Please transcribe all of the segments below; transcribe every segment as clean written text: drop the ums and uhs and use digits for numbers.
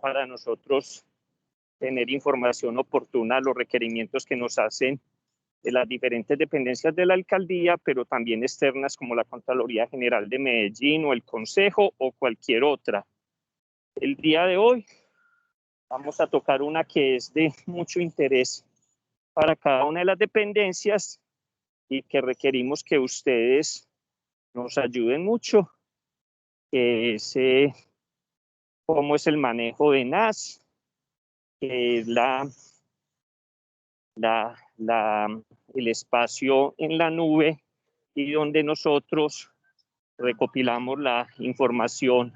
para nosotros tener información oportuna a los requerimientos que nos hacen de las diferentes dependencias de la alcaldía, pero también externas como la Contraloría General de Medellín o el Consejo o cualquier otra. El día de hoy vamos a tocar una que es de mucho interés para cada una de las dependencias y que requerimos que ustedes nos ayuden mucho, que es cómo es el manejo de NAS, que es el espacio en la nube y donde nosotros recopilamos la información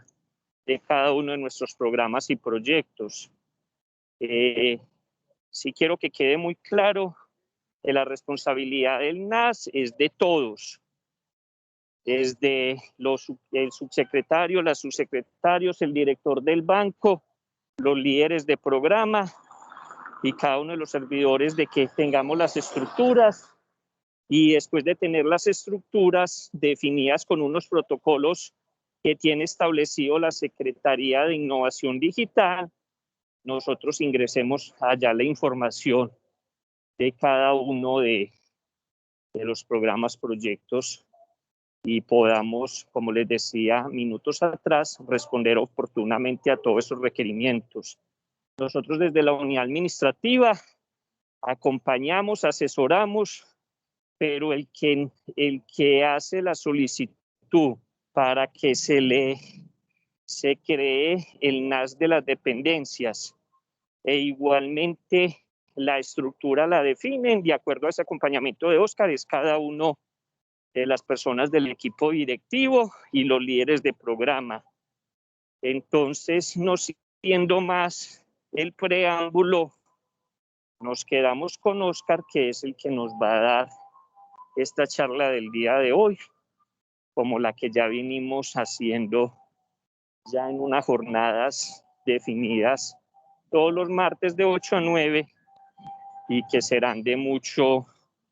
de cada uno de nuestros programas y proyectos. Sí quiero que quede muy claro que la responsabilidad del NAS es de todos, desde el subsecretario, las subsecretarios, el director del banco, los líderes de programa y cada uno de los servidores, de que tengamos las estructuras y después de tener las estructuras definidas con unos protocolos que tiene establecido la Secretaría de Innovación Digital, nosotros ingresemos allá la información de cada uno de los programas, proyectos y podamos, como les decía minutos atrás, responder oportunamente a todos esos requerimientos. Nosotros desde la unidad administrativa acompañamos, asesoramos, pero el que hace la solicitud para que se cree el NAS de las dependencias e igualmente la estructura la definen de acuerdo a ese acompañamiento de Oscar, es cada uno de las personas del equipo directivo y los líderes de programa. Entonces, no siendo más el preámbulo, nos quedamos con Oscar, que es el que nos va a dar esta charla del día de hoy, como la que ya vinimos haciendo ya en unas jornadas definidas todos los martes de 8 a 9 y que serán de mucho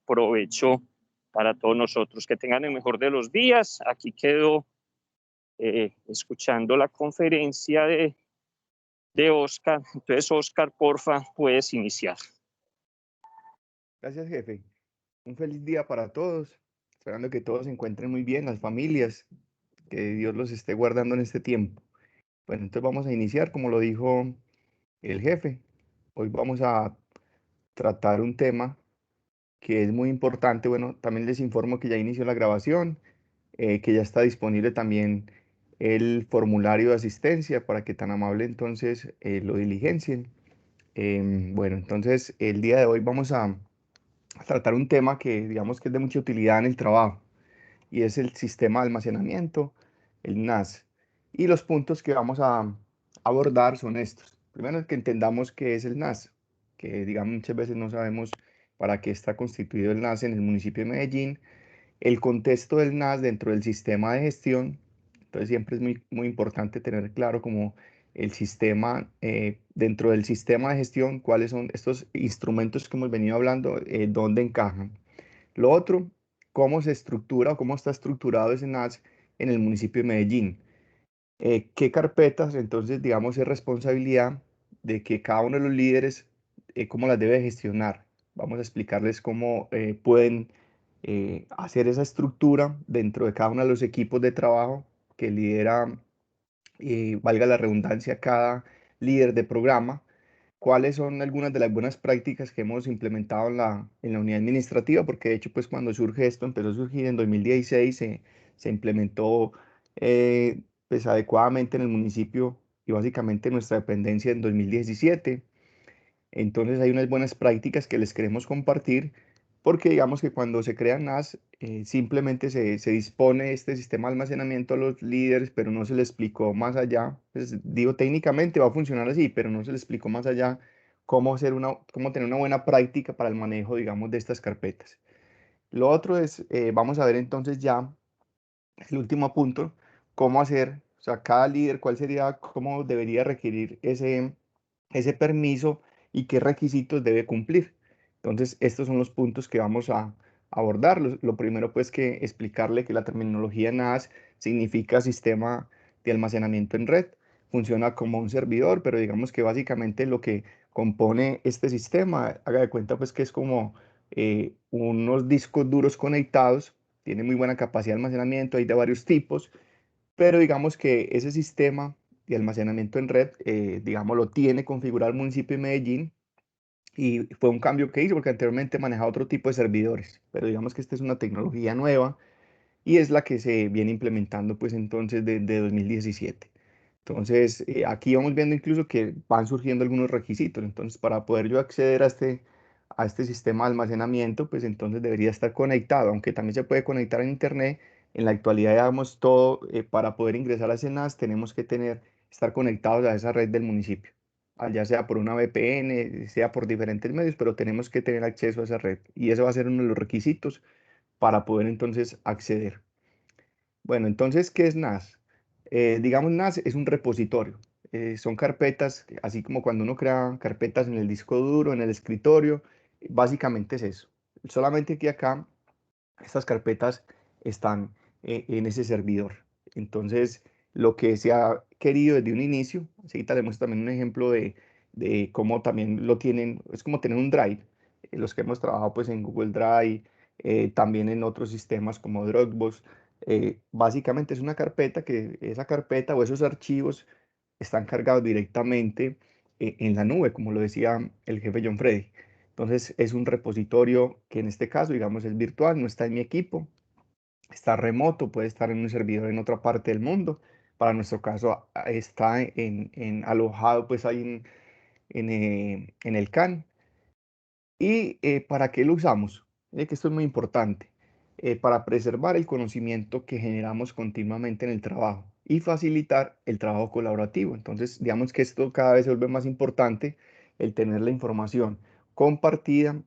provecho para todos nosotros. Que tengan el mejor de los días. Aquí quedo escuchando la conferencia de Oscar. Entonces, Oscar, porfa, puedes iniciar. Gracias, jefe. Un feliz día para todos. Esperando que todos se encuentren muy bien, las familias, que Dios los esté guardando en este tiempo. Bueno, entonces vamos a iniciar, como lo dijo el jefe. Hoy vamos a tratar un tema que es muy importante. Bueno, también les informo que ya inició la grabación, que ya está disponible también el formulario de asistencia para que tan amable entonces lo diligencien. Bueno, entonces el día de hoy vamos a tratar un tema que digamos que es de mucha utilidad en el trabajo y es el sistema de almacenamiento, el NAS. Y los puntos que vamos a abordar son estos. Primero, que entendamos qué es el NAS, que digamos muchas veces no sabemos para qué está constituido el NAS en el municipio de Medellín, el contexto del NAS dentro del sistema de gestión. Entonces siempre es muy importante tener claro como el sistema, dentro del sistema de gestión, cuáles son estos instrumentos que hemos venido hablando, dónde encajan. Lo otro, cómo se estructura o cómo está estructurado ese NAS en el municipio de Medellín. ¿Qué carpetas entonces, digamos, es responsabilidad de que cada uno de los líderes, cómo las debe gestionar? Vamos a explicarles cómo pueden hacer esa estructura dentro de cada uno de los equipos de trabajo que lidera, valga la redundancia, cada líder de programa. ¿Cuáles son algunas de las buenas prácticas que hemos implementado en la unidad administrativa? Porque de hecho, pues cuando surge esto, empezó a surgir en 2016, se implementó pues adecuadamente en el municipio y básicamente en nuestra dependencia en 2017. Entonces hay unas buenas prácticas que les queremos compartir porque digamos que cuando se crea NAS, simplemente se dispone este sistema de almacenamiento a los líderes, pero no se le explicó más allá. Pues, digo, técnicamente va a funcionar así, pero no se le explicó más allá cómo tener una buena práctica para el manejo, digamos, de estas carpetas. Lo otro es, vamos a ver entonces ya el último punto, cómo hacer, o sea, cada líder, cuál sería, cómo debería requerir ese permiso y qué requisitos debe cumplir. Entonces, estos son los puntos que vamos a abordar. Lo primero, pues, que explicarle que la terminología NAS significa sistema de almacenamiento en red. funciona como un servidor, pero digamos que básicamente lo que compone este sistema, haga de cuenta pues que es como unos discos duros conectados, tiene muy buena capacidad de almacenamiento, hay de varios tipos, pero digamos que ese sistema de almacenamiento en red, digamos, lo tiene configurado el municipio de Medellín y fue un cambio que hizo porque anteriormente manejaba otro tipo de servidores, pero digamos que esta es una tecnología nueva y es la que se viene implementando pues entonces de 2017. Entonces, aquí vamos viendo incluso que van surgiendo algunos requisitos. Entonces, para poder yo acceder a este sistema de almacenamiento, pues entonces debería estar conectado, aunque también se puede conectar a Internet. En la actualidad, digamos, todo, para poder ingresar a Cenas, tenemos que estar conectados a esa red del municipio, ya sea por una VPN, sea por diferentes medios, pero tenemos que tener acceso a esa red. Y eso va a ser uno de los requisitos para poder entonces acceder. Bueno, entonces, ¿qué es NAS? Digamos, NAS es un repositorio. Son carpetas, así como cuando uno crea carpetas en el disco duro, en el escritorio, básicamente es eso. Solamente que acá estas carpetas están en ese servidor. Entonces, lo que se ha querido desde un inicio, así te muestro también un ejemplo de cómo también lo tienen, es como tener un Drive. Los que hemos trabajado pues en Google Drive, también en otros sistemas como Dropbox, básicamente es una carpeta que esa carpeta o esos archivos están cargados directamente en la nube, como lo decía el jefe John Freddy. Entonces es un repositorio que en este caso, digamos, es virtual, no está en mi equipo, está remoto, puede estar en un servidor en otra parte del mundo. Para nuestro caso está alojado pues ahí en el CAN. ¿Y para qué lo usamos? Que esto es muy importante. Para preservar el conocimiento que generamos continuamente en el trabajo y facilitar el trabajo colaborativo. Entonces, digamos que esto cada vez se vuelve más importante, el tener la información compartida,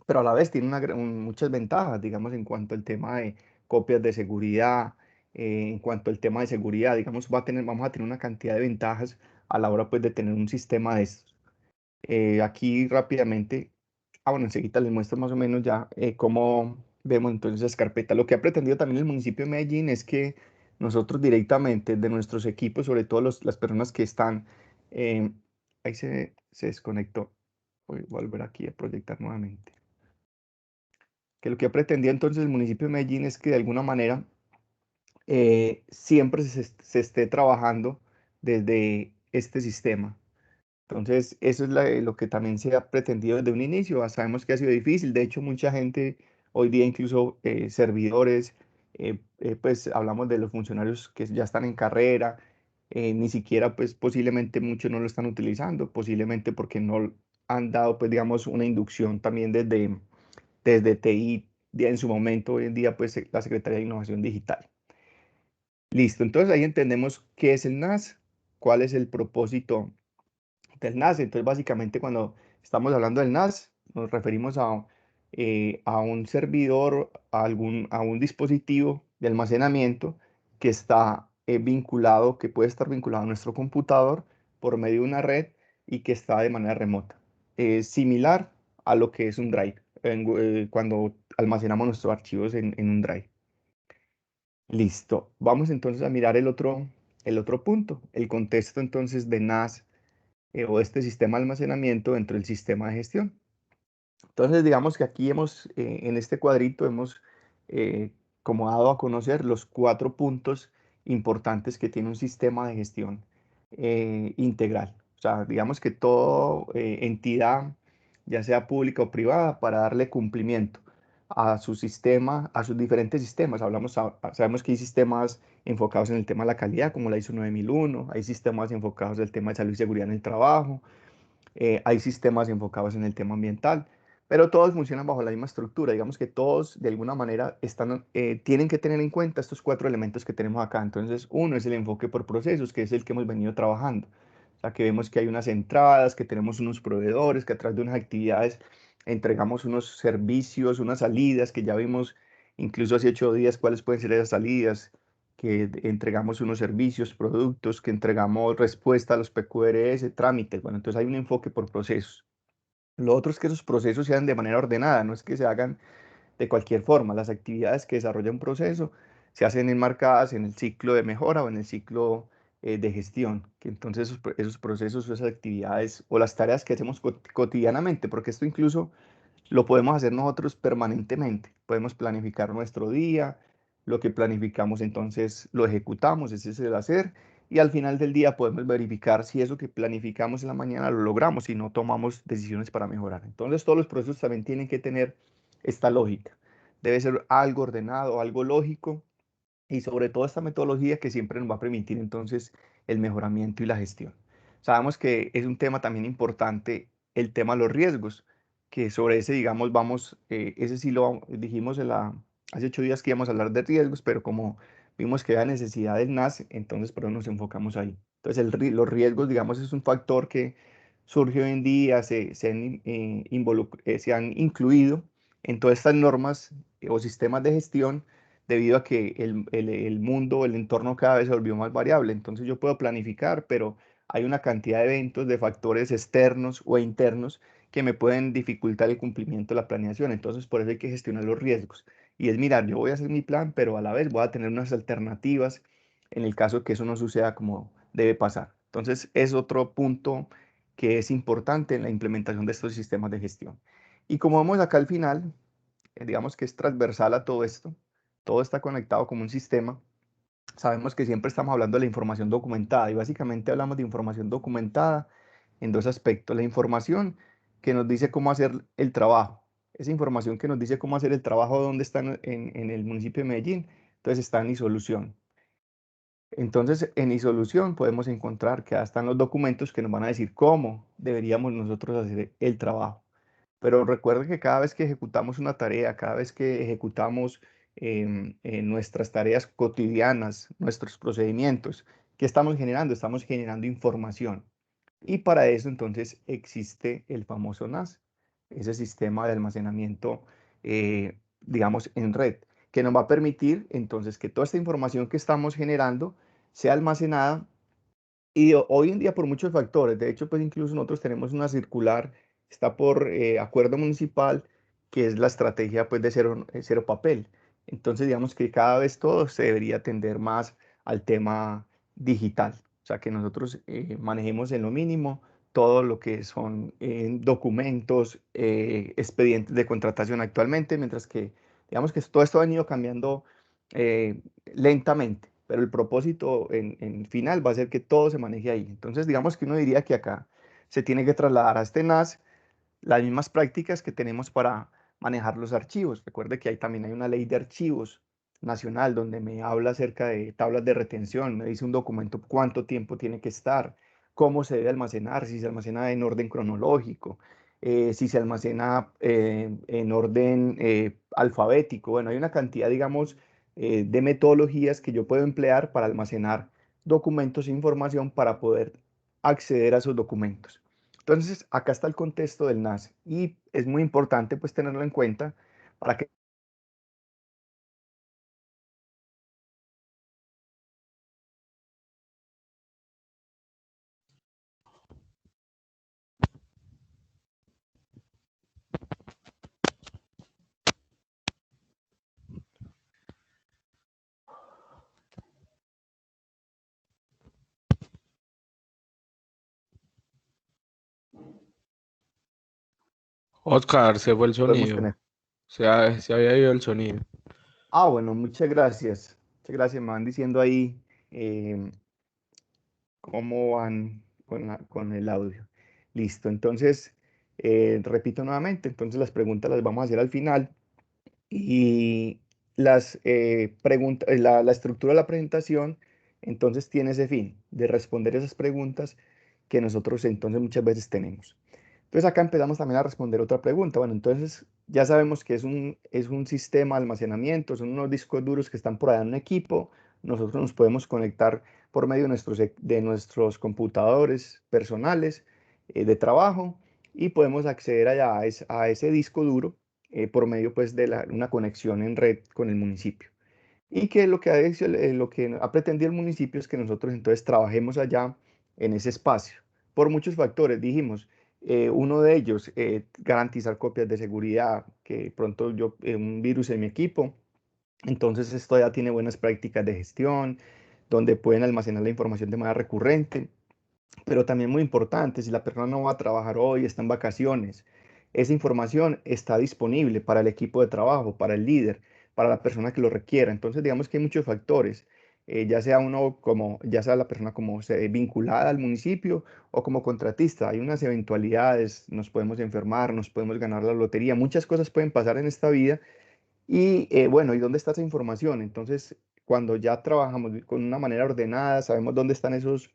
pero a la vez tiene muchas ventajas, digamos, en cuanto al tema de copias de seguridad, en cuanto al tema de seguridad, digamos, vamos a tener una cantidad de ventajas a la hora pues de tener un sistema de estos. Aquí rápidamente, bueno, enseguida les muestro más o menos ya cómo vemos entonces esas carpetas. Lo que ha pretendido también el municipio de Medellín es que nosotros directamente de nuestros equipos, sobre todo las personas que están, eh, ahí se desconectó, voy a volver aquí a proyectar nuevamente. Que lo que ha pretendido entonces el municipio de Medellín es que de alguna manera siempre se esté trabajando desde este sistema. Entonces, eso es lo que también se ha pretendido desde un inicio. Sabemos que ha sido difícil. De hecho, mucha gente hoy día, incluso servidores, pues hablamos de los funcionarios que ya están en carrera, ni siquiera, pues posiblemente muchos no lo están utilizando, posiblemente porque no han dado, pues digamos, una inducción también desde TI, ya en su momento, hoy en día, pues la Secretaría de Innovación Digital. Listo, entonces ahí entendemos qué es el NAS, cuál es el propósito del NAS. Entonces, básicamente, cuando estamos hablando del NAS, nos referimos a un servidor, a un dispositivo de almacenamiento que está vinculado, que puede estar vinculado a nuestro computador por medio de una red y que está de manera remota. Es similar a lo que es un Drive, cuando almacenamos nuestros archivos en un Drive. Listo. Vamos entonces a mirar el otro punto, el contexto entonces de NAS o este sistema de almacenamiento dentro del sistema de gestión. Entonces, digamos que aquí en este cuadrito hemos eh, como dado a conocer los 4 puntos importantes que tiene un sistema de gestión integral. O sea, digamos que toda entidad, ya sea pública o privada, para darle cumplimiento a su sistema, a sus diferentes sistemas. Sabemos que hay sistemas enfocados en el tema de la calidad, como la ISO 9001, hay sistemas enfocados en el tema de salud y seguridad en el trabajo, hay sistemas enfocados en el tema ambiental, pero todos funcionan bajo la misma estructura. Digamos que todos de alguna manera tienen que tener en cuenta estos 4 elementos que tenemos acá. Entonces, uno es el enfoque por procesos, que es el que hemos venido trabajando. O sea, que vemos que hay unas entradas, que tenemos unos proveedores, que a través de unas actividades entregamos unos servicios, unas salidas, que ya vimos incluso hace 8 días cuáles pueden ser esas salidas, que entregamos unos servicios, productos, que entregamos respuesta a los PQRS, trámites. Bueno, entonces hay un enfoque por procesos. Lo otro es que esos procesos se hagan de manera ordenada, no es que se hagan de cualquier forma. Las actividades que desarrolla un proceso se hacen enmarcadas en el ciclo de mejora o en el ciclo de gestión, que entonces esos procesos, esas actividades o las tareas que hacemos cotidianamente, porque esto incluso lo podemos hacer nosotros permanentemente. Podemos planificar nuestro día, lo que planificamos entonces lo ejecutamos, ese es el hacer, y al final del día podemos verificar si eso que planificamos en la mañana lo logramos y no tomamos decisiones para mejorar. Entonces todos los procesos también tienen que tener esta lógica. Debe ser algo ordenado, algo lógico y sobre todo esta metodología que siempre nos va a permitir entonces el mejoramiento y la gestión. Sabemos que es un tema también importante el tema de los riesgos, que sobre ese, digamos, vamos, ese sí lo dijimos hace 8 días que íbamos a hablar de riesgos, pero como vimos que había necesidad del NAS, entonces por eso nos enfocamos ahí. Entonces los riesgos, digamos, es un factor que surge hoy en día, se han incluido en todas estas normas o sistemas de gestión debido a que el mundo, el entorno cada vez se volvió más variable. Entonces yo puedo planificar, pero hay una cantidad de eventos, de factores externos o internos que me pueden dificultar el cumplimiento de la planeación. Entonces por eso hay que gestionar los riesgos. Y es mirar, yo voy a hacer mi plan, pero a la vez voy a tener unas alternativas en el caso que eso no suceda como debe pasar. Entonces es otro punto que es importante en la implementación de estos sistemas de gestión. Y como vamos acá al final, digamos que es transversal a todo esto, todo está conectado como un sistema. Sabemos que siempre estamos hablando de la información documentada y básicamente hablamos de información documentada en dos aspectos. La información que nos dice cómo hacer el trabajo. Esa información que nos dice cómo hacer el trabajo, dónde está en el municipio de Medellín, entonces está en Isolución. Entonces, en Isolución podemos encontrar que están los documentos que nos van a decir cómo deberíamos nosotros hacer el trabajo. Pero recuerda que cada vez que ejecutamos una tarea, cada vez que ejecutamos nuestras tareas cotidianas, nuestros procedimientos, ¿qué estamos generando? Estamos generando información. Y para eso entonces existe el famoso NAS, ese sistema de almacenamiento, digamos, en red, que nos va a permitir entonces que toda esta información que estamos generando sea almacenada y hoy en día por muchos factores. De hecho, pues incluso nosotros tenemos una circular, está por acuerdo municipal, que es la estrategia pues de cero papel. Entonces, digamos que cada vez todo se debería tender más al tema digital. O sea, que nosotros manejemos en lo mínimo todo lo que son documentos, expedientes de contratación actualmente, mientras que, digamos que todo esto ha venido cambiando lentamente, pero el propósito en final va a ser que todo se maneje ahí. Entonces, digamos que uno diría que acá se tiene que trasladar a este NAS las mismas prácticas que tenemos para manejar los archivos. Recuerde que también hay una ley de archivos nacional donde me habla acerca de tablas de retención, me dice un documento cuánto tiempo tiene que estar, cómo se debe almacenar, si se almacena en orden cronológico, si se almacena en orden alfabético. Bueno, hay una cantidad, digamos, de metodologías que yo puedo emplear para almacenar documentos e información para poder acceder a esos documentos. Entonces, acá está el contexto del NAS y es muy importante pues tenerlo en cuenta para que Oscar, se fue el podemos sonido. tener. Se había ido el sonido. Ah, bueno, muchas gracias. Muchas gracias. Me van diciendo ahí em, cómo van con el audio. Listo. Entonces, repito nuevamente. Entonces, las preguntas las vamos a hacer al final. Y las preguntas, la estructura de la presentación, entonces tiene ese fin de responder esas preguntas que nosotros entonces muchas veces tenemos. Entonces acá empezamos también a responder otra pregunta. Bueno, entonces ya sabemos que es un sistema de almacenamiento, son unos discos duros que están por allá en un equipo. Nosotros nos podemos conectar por medio de nuestros computadores personales de trabajo y podemos acceder allá a ese disco duro por medio pues de una conexión en red con el municipio. Y que lo que ha pretendido el municipio es que nosotros entonces trabajemos allá en ese espacio, por muchos factores, dijimos. Uno de ellos, garantizar copias de seguridad, que pronto un virus en mi equipo, entonces esto ya tiene buenas prácticas de gestión. donde pueden almacenar la información de manera recurrente. Pero también muy importante, si la persona no va a trabajar hoy, está en vacaciones, esa información está disponible para el equipo de trabajo, para el líder, para la persona que lo requiera. Entonces, digamos que hay muchos factores, ya sea uno como, ya sea la persona como vinculada al municipio o como contratista. Hay unas eventualidades, nos podemos enfermar, nos podemos ganar la lotería, muchas cosas pueden pasar en esta vida y bueno, ¿y dónde está esa información? Entonces, cuando ya trabajamos con una manera ordenada, sabemos dónde están esos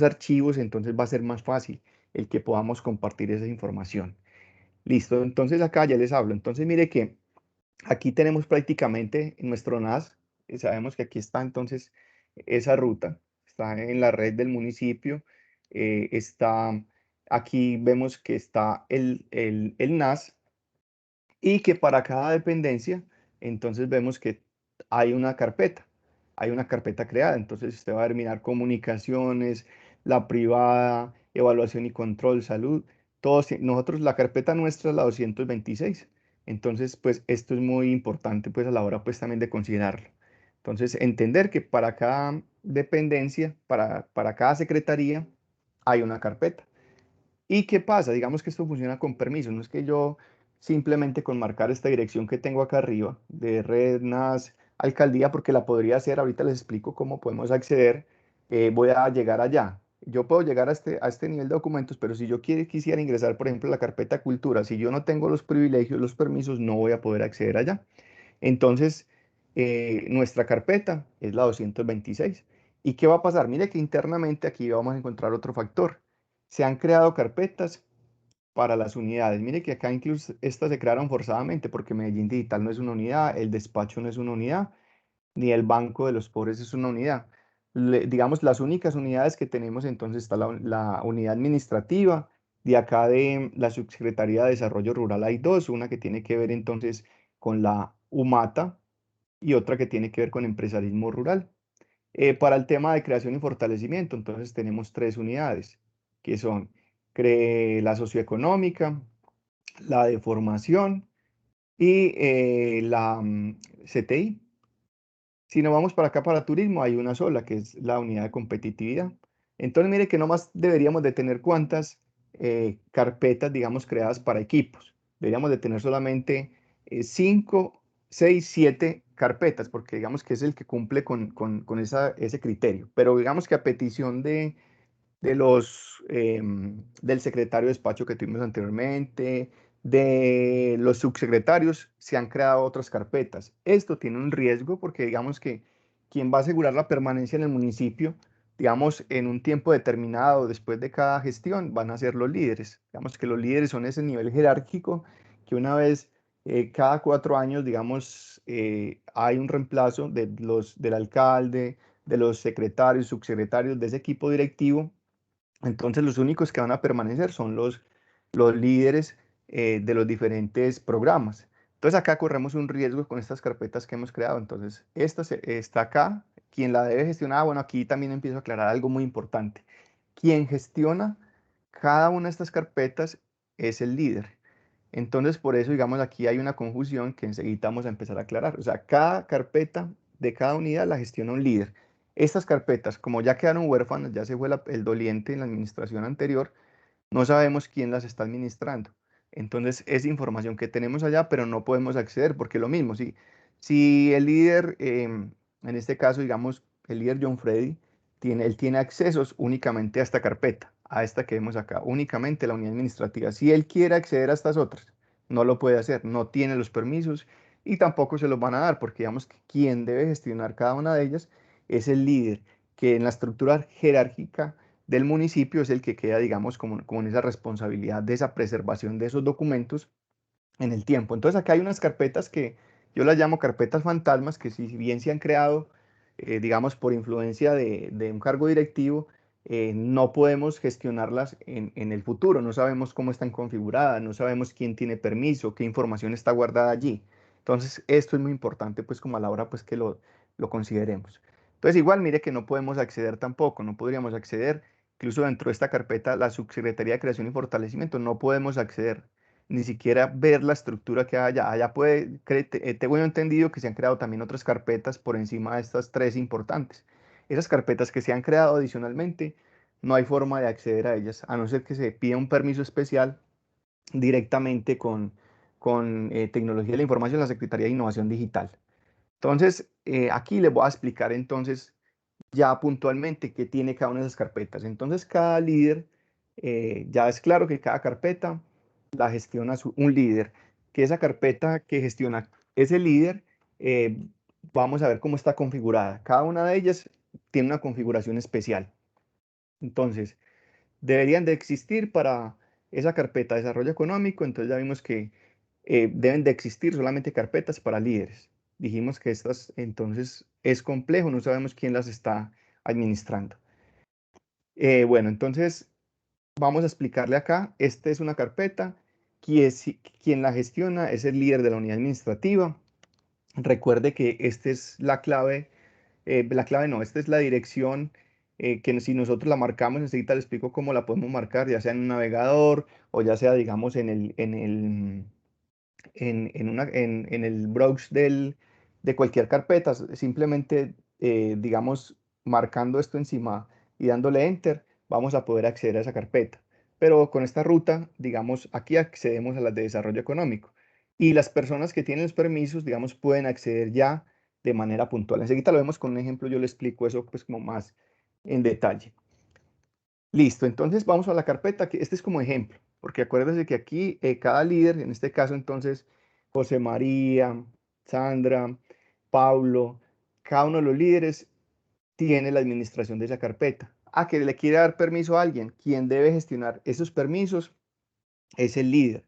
archivos, entonces va a ser más fácil el que podamos compartir esa información. Listo, entonces acá ya les hablo. Entonces, mire que aquí tenemos prácticamente nuestro NAS, sabemos que aquí está entonces esa ruta, está en la red del municipio, está, aquí vemos que está el NAS y que para cada dependencia, entonces vemos que hay una carpeta creada, entonces usted va a determinar comunicaciones, la privada, evaluación y control, salud, todos, nosotros la carpeta nuestra es la 226, entonces pues esto es muy importante pues a la hora pues también de considerarlo. Entonces entender que para cada dependencia, para cada secretaría, hay una carpeta. ¿Y qué pasa? Digamos que esto funciona con permiso. No es que yo simplemente con marcar esta dirección que tengo acá arriba de Red NAS Alcaldía, porque la podría hacer, ahorita les explico cómo podemos acceder, voy a llegar allá. Yo puedo llegar a este nivel de documentos, pero si yo quisiera ingresar, por ejemplo, a la carpeta Cultura, si yo no tengo los privilegios, los permisos, no voy a poder acceder allá. Entonces, nuestra carpeta es la 226. ¿Y qué va a pasar? Mire que internamente aquí vamos a encontrar otro factor. Se han creado carpetas para las unidades. Mire que acá incluso estas se crearon forzadamente porque Medellín Digital no es una unidad, el despacho no es una unidad, ni el Banco de los Pobres es una unidad. Digamos, las únicas unidades que tenemos entonces está la unidad administrativa. De acá de la Subsecretaría de Desarrollo Rural hay dos, una que tiene que ver entonces con la UMATA y otra que tiene que ver con empresarismo rural. Para el tema de creación y fortalecimiento, entonces tenemos tres unidades, que son la socioeconómica, la de formación y la CTI. Si nos vamos para acá para turismo, hay una sola, que es la unidad de competitividad. Entonces, mire que nomás deberíamos de tener cuántas carpetas, digamos, creadas para equipos. Deberíamos de tener solamente 5, 6, 7 carpetas, porque digamos que es el que cumple con ese criterio. Pero digamos que a petición del secretario de despacho que tuvimos anteriormente, de los subsecretarios, se han creado otras carpetas. Esto tiene un riesgo porque digamos que quien va a asegurar la permanencia en el municipio, digamos, en un tiempo determinado después de cada gestión, van a ser los líderes. Digamos que los líderes son ese nivel jerárquico que una vez cada 4 años, digamos, hay un reemplazo del alcalde, de los secretarios, subsecretarios de ese equipo directivo. Entonces los únicos que van a permanecer son los líderes de los diferentes programas. Entonces acá corremos un riesgo con estas carpetas que hemos creado. Entonces esta está acá. Quien la debe gestionar, bueno, aquí también empiezo a aclarar algo muy importante. Quien gestiona cada una de estas carpetas es el líder. Entonces por eso, digamos, aquí hay una confusión que enseguida vamos a empezar a aclarar. O sea, cada carpeta de cada unidad la gestiona un líder. Estas carpetas, como ya quedaron huérfanas, ya se fue el doliente en la administración anterior, no sabemos quién las está administrando. Entonces es información que tenemos allá, pero no podemos acceder, porque lo mismo, si el líder, en este caso, digamos, el líder John Freddy, él tiene accesos únicamente a esta carpeta, a esta que vemos acá, únicamente la unidad administrativa. Si él quiere acceder a estas otras, no lo puede hacer, no tiene los permisos y tampoco se los van a dar, porque digamos que quien debe gestionar cada una de ellas es el líder, que en la estructura jerárquica del municipio es el que queda, digamos, como en esa responsabilidad de esa preservación de esos documentos en el tiempo. Entonces acá hay unas carpetas que yo las llamo carpetas fantasmas, que si bien se han creado, digamos, por influencia de un cargo directivo, no podemos gestionarlas en el futuro, no sabemos cómo están configuradas, no sabemos quién tiene permiso, qué información está guardada allí. Entonces esto es muy importante, pues como a la hora pues que lo consideremos. Entonces igual mire que no podemos acceder tampoco, no podríamos acceder, incluso dentro de esta carpeta, la Subsecretaría de Creación y Fortalecimiento, no podemos acceder ni siquiera ver la estructura que hay allá. Allá tengo entendido que se han creado también otras carpetas por encima de estas tres importantes. Esas carpetas que se han creado adicionalmente, no hay forma de acceder a ellas, a no ser que se pida un permiso especial directamente con Tecnología de la Información, la Secretaría de Innovación Digital. Entonces, aquí les voy a explicar entonces ya puntualmente qué tiene cada una de esas carpetas. Entonces, cada líder, ya es claro que cada carpeta la gestiona un líder, que esa carpeta que gestiona ese líder, vamos a ver cómo está configurada. Cada una de ellas tiene una configuración especial. Entonces, deberían de existir para esa carpeta de desarrollo económico, entonces ya vimos que deben de existir solamente carpetas para líderes. Dijimos que estas entonces es complejo, no sabemos quién las está administrando. Bueno, entonces vamos a explicarle acá, esta es una carpeta, quien la gestiona es el líder de la unidad administrativa. Recuerde que esta es la clave no, esta es la dirección que si nosotros la marcamos, enseguida le explico cómo la podemos marcar, ya sea en un navegador o ya sea, digamos, en el browse de cualquier carpeta, simplemente, digamos, marcando esto encima y dándole enter, vamos a poder acceder a esa carpeta. Pero con esta ruta, digamos, aquí accedemos a las de desarrollo económico. Y las personas que tienen los permisos, digamos, pueden acceder ya de manera puntual. Enseguida lo vemos con un ejemplo, yo le explico eso pues como más en detalle. Listo, entonces vamos a la carpeta, que este es como ejemplo, porque acuérdense que aquí cada líder, en este caso entonces José María, Sandra, Paulo, cada uno de los líderes tiene la administración de esa carpeta. Que le quiere dar permiso a alguien, quien debe gestionar esos permisos es el líder.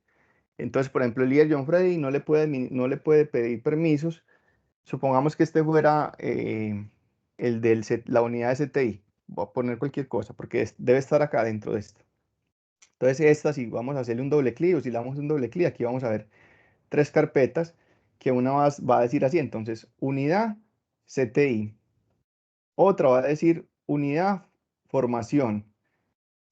Entonces, por ejemplo, el líder John Freddy no le puede pedir permisos. Supongamos que este fuera el de la unidad de CTI. Voy a poner cualquier cosa porque debe estar acá dentro de esto. Entonces esta, si vamos a hacerle un doble clic o si le damos un doble clic, aquí vamos a ver tres carpetas que una va a decir así. Entonces, unidad CTI. Otra va a decir unidad formación.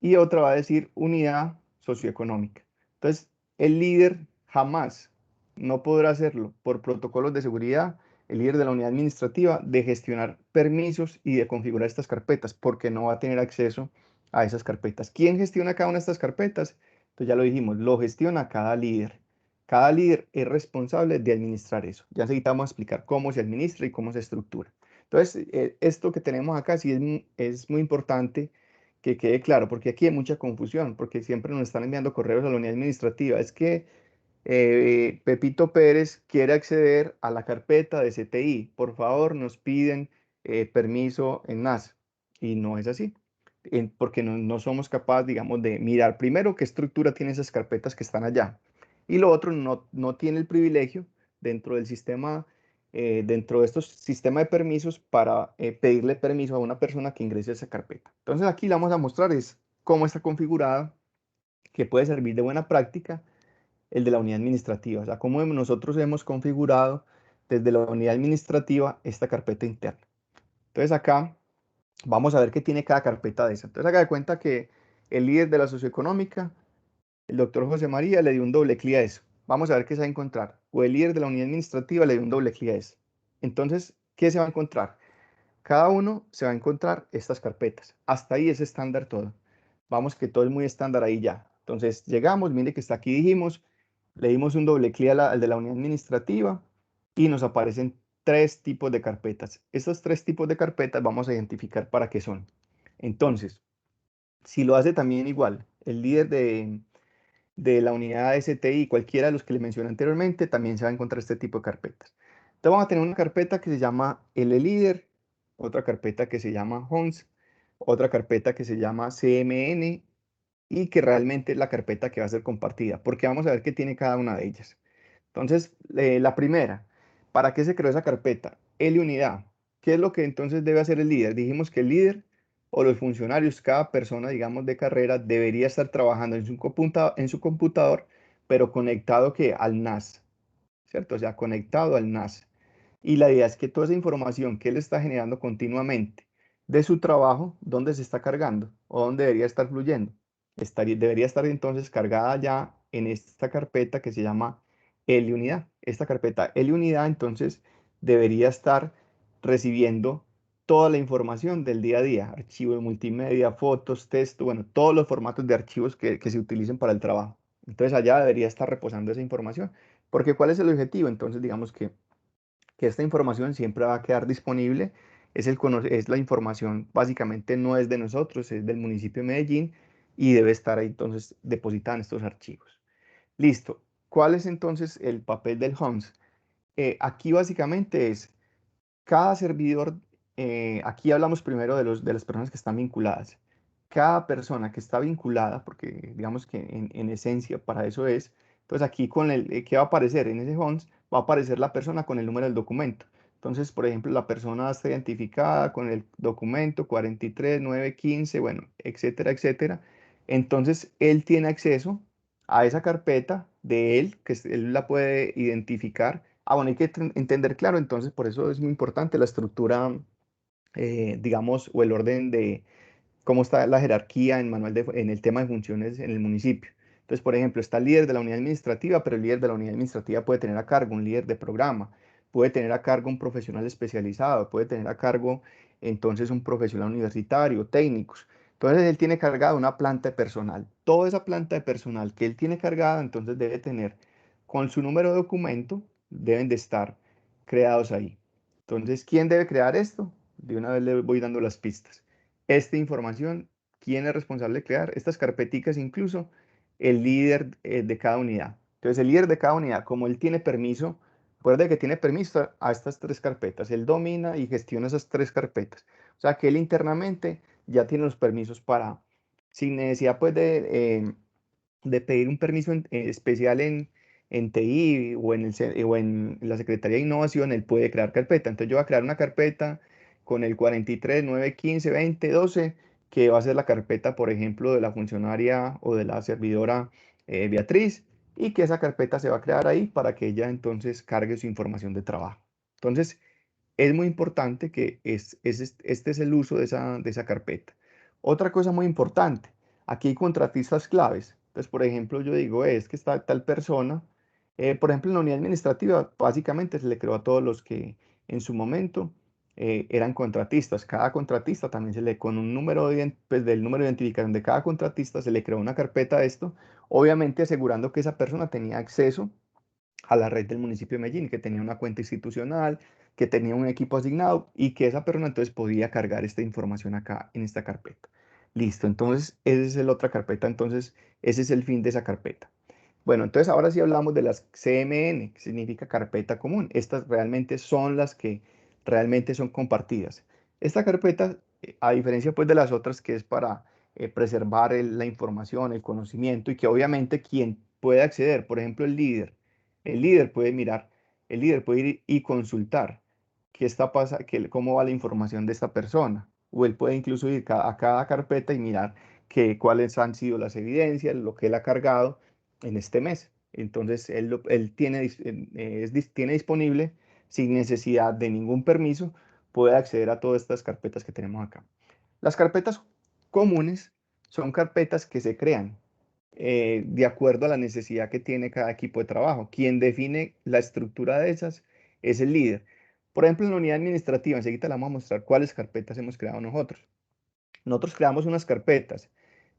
Y otra va a decir unidad socioeconómica. Entonces, el líder jamás no podrá hacerlo por protocolos de seguridad, el líder de la unidad administrativa, de gestionar permisos y de configurar estas carpetas, porque no va a tener acceso a esas carpetas. ¿Quién gestiona cada una de estas carpetas? Entonces ya lo dijimos, lo gestiona cada líder. Cada líder es responsable de administrar eso. Ya necesitamos explicar cómo se administra y cómo se estructura. Entonces, esto que tenemos acá sí es muy importante que quede claro, porque aquí hay mucha confusión, porque siempre nos están enviando correos a la unidad administrativa. Es que Pepito Pérez quiere acceder a la carpeta de CTI. Por favor, nos piden permiso en NAS. Y no es así, porque no somos capaces, digamos, de mirar primero qué estructura tienen esas carpetas que están allá. Y lo otro, no tiene el privilegio dentro del sistema, dentro de estos sistemas de permisos para pedirle permiso a una persona que ingrese a esa carpeta. Entonces aquí le vamos a mostrar es cómo está configurada, que puede servir de buena práctica el de la unidad administrativa, o sea, cómo nosotros hemos configurado desde la unidad administrativa esta carpeta interna. Entonces acá vamos a ver qué tiene cada carpeta de esa. Entonces haga de cuenta que el líder de la socioeconómica, el doctor José María, le dio un doble clic a eso. Vamos a ver qué se va a encontrar. O el líder de la unidad administrativa le dio un doble clic a eso. Entonces, ¿qué se va a encontrar? Cada uno se va a encontrar estas carpetas. Hasta ahí es estándar todo. Vamos que todo es muy estándar ahí ya. Entonces llegamos, mire que está aquí, dijimos, le dimos un doble clic al de la unidad administrativa y nos aparecen tres tipos de carpetas. Estos tres tipos de carpetas vamos a identificar para qué son. Entonces, si lo hace también igual, el líder de la unidad STI, cualquiera de los que le mencioné anteriormente, también se va a encontrar este tipo de carpetas. Entonces vamos a tener una carpeta que se llama LLeader, otra carpeta que se llama Homes, otra carpeta que se llama CMN y que realmente es la carpeta que va a ser compartida, porque vamos a ver qué tiene cada una de ellas. Entonces, la primera, ¿para qué se creó esa carpeta? L unidad. ¿Qué es lo que entonces debe hacer el líder? Dijimos que el líder o los funcionarios, cada persona, digamos, de carrera, debería estar trabajando en su computador, pero conectado que al NAS, ¿cierto? O sea, conectado al NAS. Y la idea es que toda esa información que él está generando continuamente de su trabajo, ¿dónde se está cargando? ¿O dónde debería estar fluyendo? Debería estar entonces cargada ya en esta carpeta que se llama LUnidad. Esta carpeta LUnidad entonces debería estar recibiendo toda la información del día a día, archivos multimedia, fotos, texto, bueno, todos los formatos de archivos que se utilicen para el trabajo. Entonces allá debería estar reposando esa información, porque ¿cuál es el objetivo? Entonces digamos que esta información siempre va a quedar disponible, es la información, básicamente no es de nosotros, es del municipio de Medellín y debe estar ahí entonces depositada en estos archivos. Listo. ¿Cuál es entonces el papel del HOMS? Aquí básicamente es cada servidor, aquí hablamos primero de las personas que están vinculadas. Cada persona que está vinculada, porque digamos que en esencia para eso es, entonces aquí con ¿qué va a aparecer? En ese HOMS va a aparecer la persona con el número del documento. Entonces, por ejemplo, la persona está identificada con el documento 43915, bueno, etcétera, etcétera. Entonces, él tiene acceso a esa carpeta de él, él la puede identificar. Ah, bueno, hay que entender claro, entonces por eso es muy importante la estructura, digamos, o el orden de cómo está la jerarquía en el tema de funciones en el municipio. Entonces, por ejemplo, está el líder de la unidad administrativa, pero el líder de la unidad administrativa puede tener a cargo un líder de programa, puede tener a cargo un profesional especializado, puede tener a cargo entonces un profesional universitario, técnicos. Entonces, él tiene cargada una planta de personal. Toda esa planta de personal que él tiene cargada, entonces debe tener con su número de documento, deben de estar creados ahí. Entonces, ¿quién debe crear esto? De una vez le voy dando las pistas. Esta información, ¿quién es responsable de crear estas carpeticas? Incluso el líder de cada unidad. Entonces, el líder de cada unidad, como él tiene permiso, recuerda que tiene permiso a estas tres carpetas. Él domina y gestiona esas tres carpetas. O sea, que él internamente ya tiene los permisos para, sin necesidad pues de pedir un permiso especial en TI o en la Secretaría de Innovación, él puede crear carpeta. Entonces yo voy a crear una carpeta con el 43, 9, 15, 20, 12, que va a ser la carpeta, por ejemplo, de la funcionaria o de la servidora Beatriz, y que esa carpeta se va a crear ahí para que ella entonces cargue su información de trabajo. Entonces, es muy importante que este es el uso de esa carpeta. Otra cosa muy importante, aquí hay contratistas claves. Entonces, por ejemplo, yo digo, es que está tal persona, por ejemplo, en la unidad administrativa, básicamente se le creó a todos los que en su momento eran contratistas. Cada contratista también con un número pues, del número de identificación de cada contratista se le creó una carpeta de esto, obviamente asegurando que esa persona tenía acceso a la red del municipio de Medellín, que tenía una cuenta institucional, que tenía un equipo asignado y que esa persona entonces podía cargar esta información acá en esta carpeta. Listo, entonces esa es la otra carpeta, entonces ese es el fin de esa carpeta. Bueno, entonces ahora sí hablamos de las CMN, que significa carpeta común. Estas realmente son las que realmente son compartidas. Esta carpeta, a diferencia pues de las otras que es para preservar la información, el conocimiento y que obviamente quien puede acceder, por ejemplo el líder puede mirar, el líder puede ir y consultar qué está pasando, cómo va la información de esta persona. O él puede incluso ir a cada carpeta y mirar cuáles han sido las evidencias, lo que él ha cargado en este mes. Entonces, él tiene disponible, sin necesidad de ningún permiso, puede acceder a todas estas carpetas que tenemos acá. Las carpetas comunes son carpetas que se crean de acuerdo a la necesidad que tiene cada equipo de trabajo. Quien define la estructura de esas es el líder. Por ejemplo, en la unidad administrativa, enseguida le vamos a mostrar cuáles carpetas hemos creado nosotros. Nosotros creamos unas carpetas.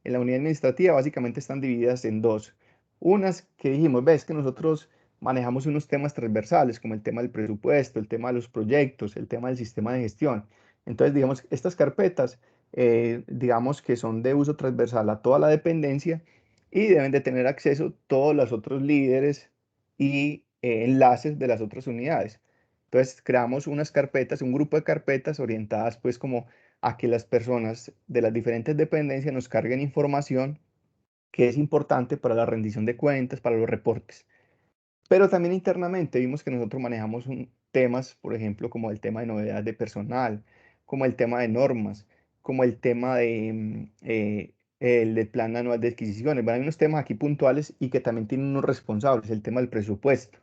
En la unidad administrativa básicamente están divididas en dos. Unas que dijimos, ves que nosotros manejamos unos temas transversales, como el tema del presupuesto, el tema de los proyectos, el tema del sistema de gestión. Entonces, digamos, estas carpetas, digamos que son de uso transversal a toda la dependencia y deben de tener acceso todos los otros líderes y enlaces de las otras unidades. Entonces, creamos unas carpetas, un grupo de carpetas orientadas pues como a que las personas de las diferentes dependencias nos carguen información que es importante para la rendición de cuentas, para los reportes. Pero también internamente vimos que nosotros manejamos temas, por ejemplo, como el tema de novedad de personal, como el tema de normas, como el tema el del plan anual de adquisiciones. Bueno, hay unos temas aquí puntuales y que también tienen unos responsables, el tema del presupuesto.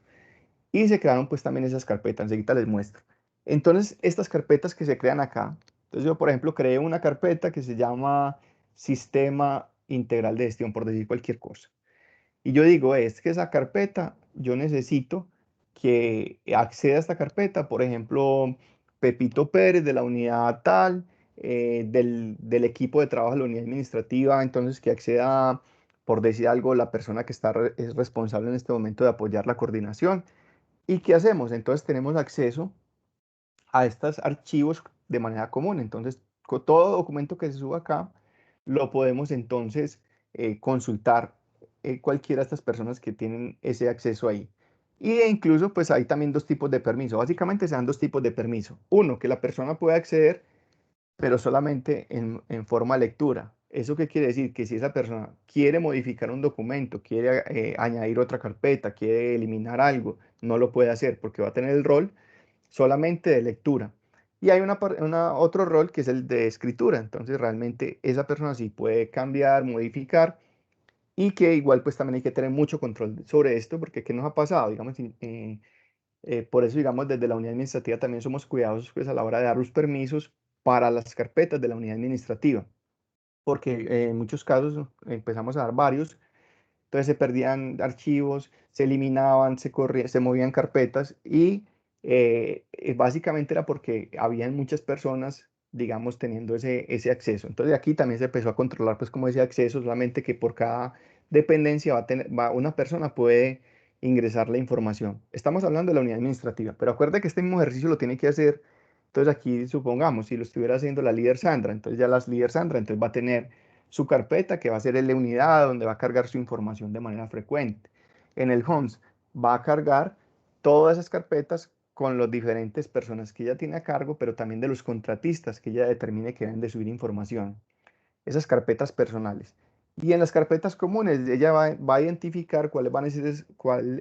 Y se crearon pues también esas carpetas, enseguida les muestro. Entonces, estas carpetas que se crean acá, entonces yo por ejemplo creé una carpeta que se llama Sistema Integral de Gestión, por decir cualquier cosa. Y yo digo, es que esa carpeta, yo necesito que acceda a esta carpeta, por ejemplo, Pepito Pérez de la unidad tal, del equipo de trabajo de la unidad administrativa, entonces que acceda, por decir algo, la persona que es responsable en este momento de apoyar la coordinación. ¿Y qué hacemos? Entonces tenemos acceso a estos archivos de manera común. Entonces, con todo documento que se suba acá, lo podemos entonces consultar cualquiera de estas personas que tienen ese acceso ahí. Y incluso, pues hay también dos tipos de permiso. Básicamente se dan dos tipos de permiso. Uno, que la persona puede acceder, pero solamente en forma lectura. ¿Eso qué quiere decir? Que si esa persona quiere modificar un documento, quiere añadir otra carpeta, quiere eliminar algo, no lo puede hacer porque va a tener el rol solamente de lectura. Y hay otro rol que es el de escritura. Entonces realmente esa persona sí puede cambiar, modificar y que igual pues también hay que tener mucho control sobre esto porque ¿qué nos ha pasado? Digamos, por eso digamos desde la unidad administrativa también somos cuidadosos pues a la hora de dar los permisos para las carpetas de la unidad administrativa. Porque en muchos casos empezamos a dar varios, entonces se perdían archivos, se eliminaban, se movían carpetas y básicamente era porque habían muchas personas, digamos, teniendo ese acceso. Entonces aquí también se empezó a controlar, pues, como ese acceso, solamente que por cada dependencia una persona puede ingresar la información. Estamos hablando de la unidad administrativa, pero acuerde que este mismo ejercicio lo tiene que hacer. Entonces aquí supongamos, si lo estuviera haciendo la líder Sandra, entonces ya las líder Sandra, entonces va a tener su carpeta que va a ser el unidad donde va a cargar su información de manera frecuente. En el Homes va a cargar todas esas carpetas con las diferentes personas que ella tiene a cargo, pero también de los contratistas que ella determine que deben de subir información. Esas carpetas personales. Y en las carpetas comunes, ella va a identificar cuál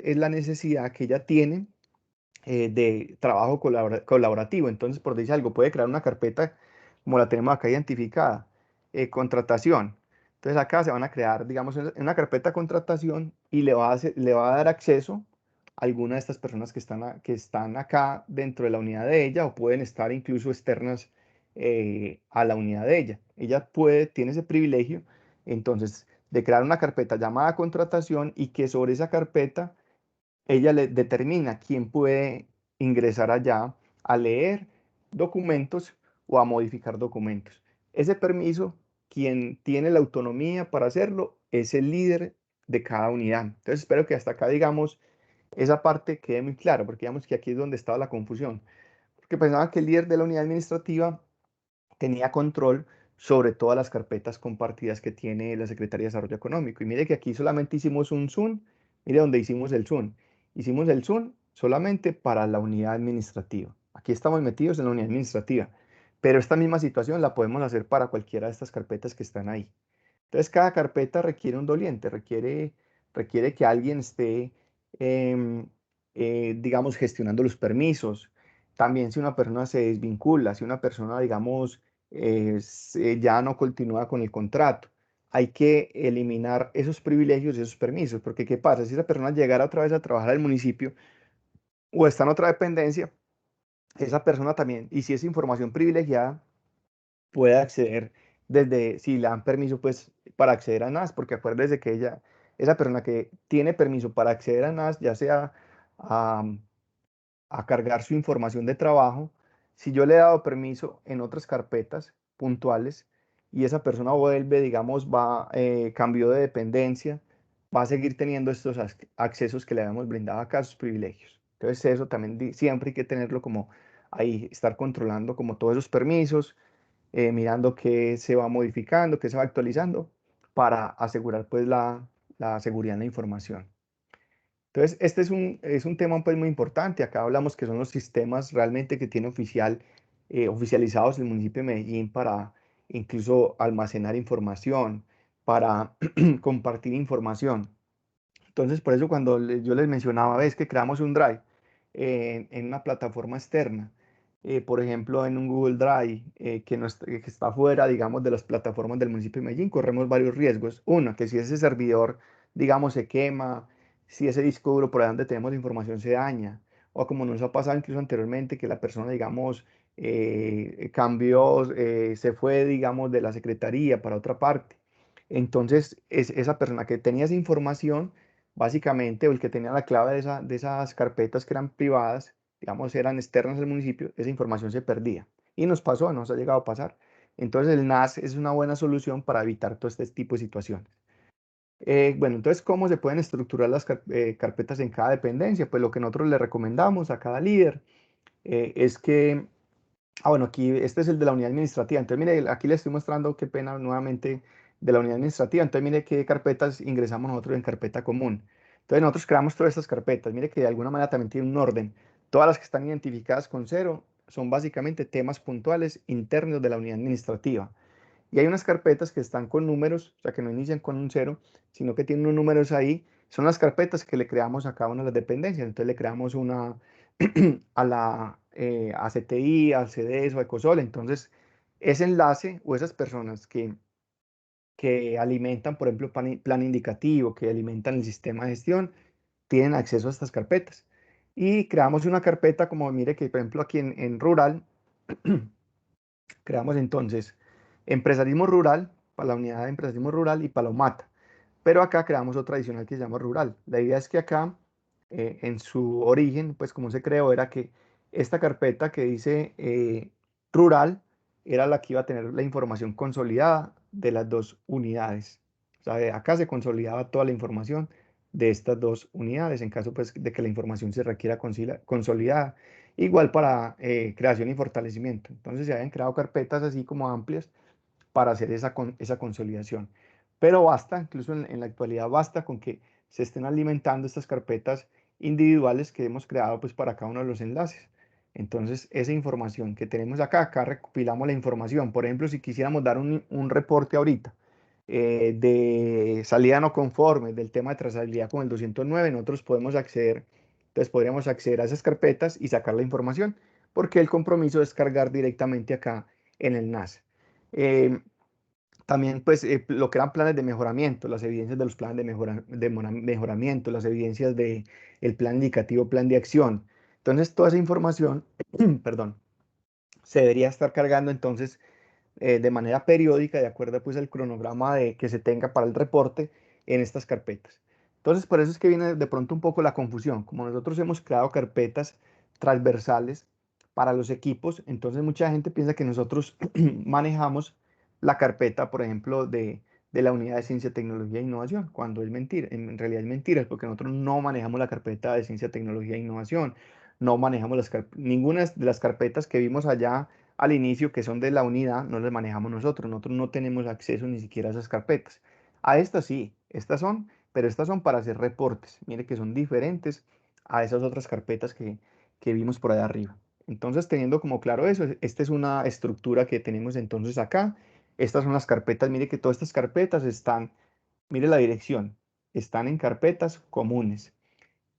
es la necesidad que ella tiene de trabajo colaborativo. Entonces, por decir algo, puede crear una carpeta como la tenemos acá identificada, contratación. Entonces acá se van a crear, digamos, una carpeta contratación y le va a dar acceso a alguna de estas personas que están acá dentro de la unidad de ella o pueden estar incluso externas a la unidad de ella. Ella tiene ese privilegio, entonces, de crear una carpeta llamada contratación y que sobre esa carpeta ella le determina quién puede ingresar allá a leer documentos o a modificar documentos. Ese permiso, quien tiene la autonomía para hacerlo, es el líder de cada unidad. Entonces espero que hasta acá, digamos, esa parte quede muy clara, porque digamos que aquí es donde estaba la confusión. Porque pensaba que el líder de la unidad administrativa tenía control sobre todas las carpetas compartidas que tiene la Secretaría de Desarrollo Económico. Y mire que aquí solamente hicimos un zoom, mire donde hicimos el zoom. Hicimos el zoom solamente para la unidad administrativa. Aquí estamos metidos en la unidad administrativa, pero esta misma situación la podemos hacer para cualquiera de estas carpetas que están ahí. Entonces, cada carpeta requiere un doliente, requiere que alguien esté, em, digamos, gestionando los permisos. También si una persona se desvincula, si una persona, digamos, ya no continúa con el contrato, hay que eliminar esos privilegios y esos permisos, porque ¿qué pasa? Si esa persona llegara otra vez a trabajar al municipio o está en otra dependencia, esa persona también, y si es información privilegiada, puede acceder desde, si le dan permiso, pues para acceder a NAS, porque acuérdese que esa persona que tiene permiso para acceder a NAS, ya sea a, a cargar su información de trabajo, si yo le he dado permiso en otras carpetas puntuales y esa persona vuelve, digamos, cambió de dependencia, va a seguir teniendo estos accesos que le habíamos brindado acá, sus privilegios. Entonces eso también siempre hay que tenerlo como ahí, estar controlando como todos esos permisos, mirando qué se va modificando, qué se va actualizando, para asegurar pues la seguridad de la información. Entonces, este es un tema pues muy importante. Acá hablamos que son los sistemas realmente que tiene oficializados el municipio de Medellín para incluso almacenar información, para compartir información. Entonces, por eso cuando yo les mencionaba, ves que creamos un Drive en una plataforma externa, por ejemplo, en un Google Drive que está fuera, digamos, de las plataformas del municipio de Medellín, corremos varios riesgos. Uno, que si ese servidor, digamos, se quema, si ese disco duro por ahí donde tenemos información se daña, o como nos ha pasado incluso anteriormente, que la persona, digamos, cambió, se fue, digamos, de la secretaría para otra parte. Entonces, esa persona que tenía esa información, básicamente, o el que tenía la clave de esas carpetas que eran privadas, digamos, eran externas al municipio, esa información se perdía. Y nos pasó, nos ha llegado a pasar. Entonces el NAS es una buena solución para evitar todo este tipo de situaciones. Bueno, entonces, ¿cómo se pueden estructurar las carpetas en cada dependencia? Pues lo que nosotros le recomendamos a cada líder es que, bueno, aquí este es el de la unidad administrativa. Entonces, mire, aquí le estoy mostrando, qué pena, nuevamente de la unidad administrativa. Entonces, mire qué carpetas ingresamos nosotros en carpeta común. Entonces, nosotros creamos todas estas carpetas. Mire que de alguna manera también tiene un orden. Todas las que están identificadas con 0 son básicamente temas puntuales internos de la unidad administrativa. Y hay unas carpetas que están con números, o sea, que no inician con un 0, sino que tienen unos números ahí. Son las carpetas que le creamos a cada una de las dependencias. Entonces le creamos una a la a CTI, al CDS o a Ecosol. Entonces, ese enlace o esas personas que alimentan, por ejemplo, plan indicativo, que alimentan el sistema de gestión, tienen acceso a estas carpetas. Y creamos una carpeta como, mire que por ejemplo aquí en Rural, creamos entonces empresarismo rural para la unidad de empresarismo rural y para la UMATA. Pero acá creamos otra adicional que se llama rural. La idea es que acá, en su origen, pues como se creó, era que esta carpeta que dice rural era la que iba a tener la información consolidada de las dos unidades. O sea, de acá se consolidaba toda la información de estas dos unidades en caso pues, de que la información se requiera consolidada. Igual para creación y fortalecimiento. Entonces se habían creado carpetas así como amplias para hacer esa consolidación. Pero basta, incluso en la actualidad basta con que se estén alimentando estas carpetas individuales que hemos creado pues para cada uno de los enlaces. Entonces esa información que tenemos acá recopilamos la información. Por ejemplo, si quisiéramos dar un reporte ahorita de salida no conforme, del tema de trazabilidad con el 209, nosotros podemos acceder, entonces podríamos acceder a esas carpetas y sacar la información, porque el compromiso es cargar directamente acá en el NAS. También pues lo que eran planes de mejoramiento, las evidencias de los planes de mejoramiento, las evidencias del plan indicativo, plan de acción. Entonces toda esa información, perdón, se debería estar cargando entonces de manera periódica, de acuerdo pues al cronograma que se tenga para el reporte en estas carpetas. Entonces, por eso es que viene de pronto un poco la confusión. Como nosotros hemos creado carpetas transversales para los equipos, entonces mucha gente piensa que nosotros manejamos la carpeta, por ejemplo, de la unidad de ciencia, tecnología e innovación, cuando es mentira, en realidad es mentira, porque nosotros no manejamos la carpeta de ciencia, tecnología e innovación, no manejamos ninguna de las carpetas que vimos allá al inicio, que son de la unidad, no las manejamos nosotros. Nosotros no tenemos acceso ni siquiera a esas carpetas. A estas sí, estas son, pero estas son para hacer reportes. Mire que son diferentes a esas otras carpetas que vimos por allá arriba. Entonces, teniendo como claro eso, esta es una estructura que tenemos entonces acá. Estas son las carpetas. Mire que todas estas carpetas están, mire la dirección, están en carpetas comunes.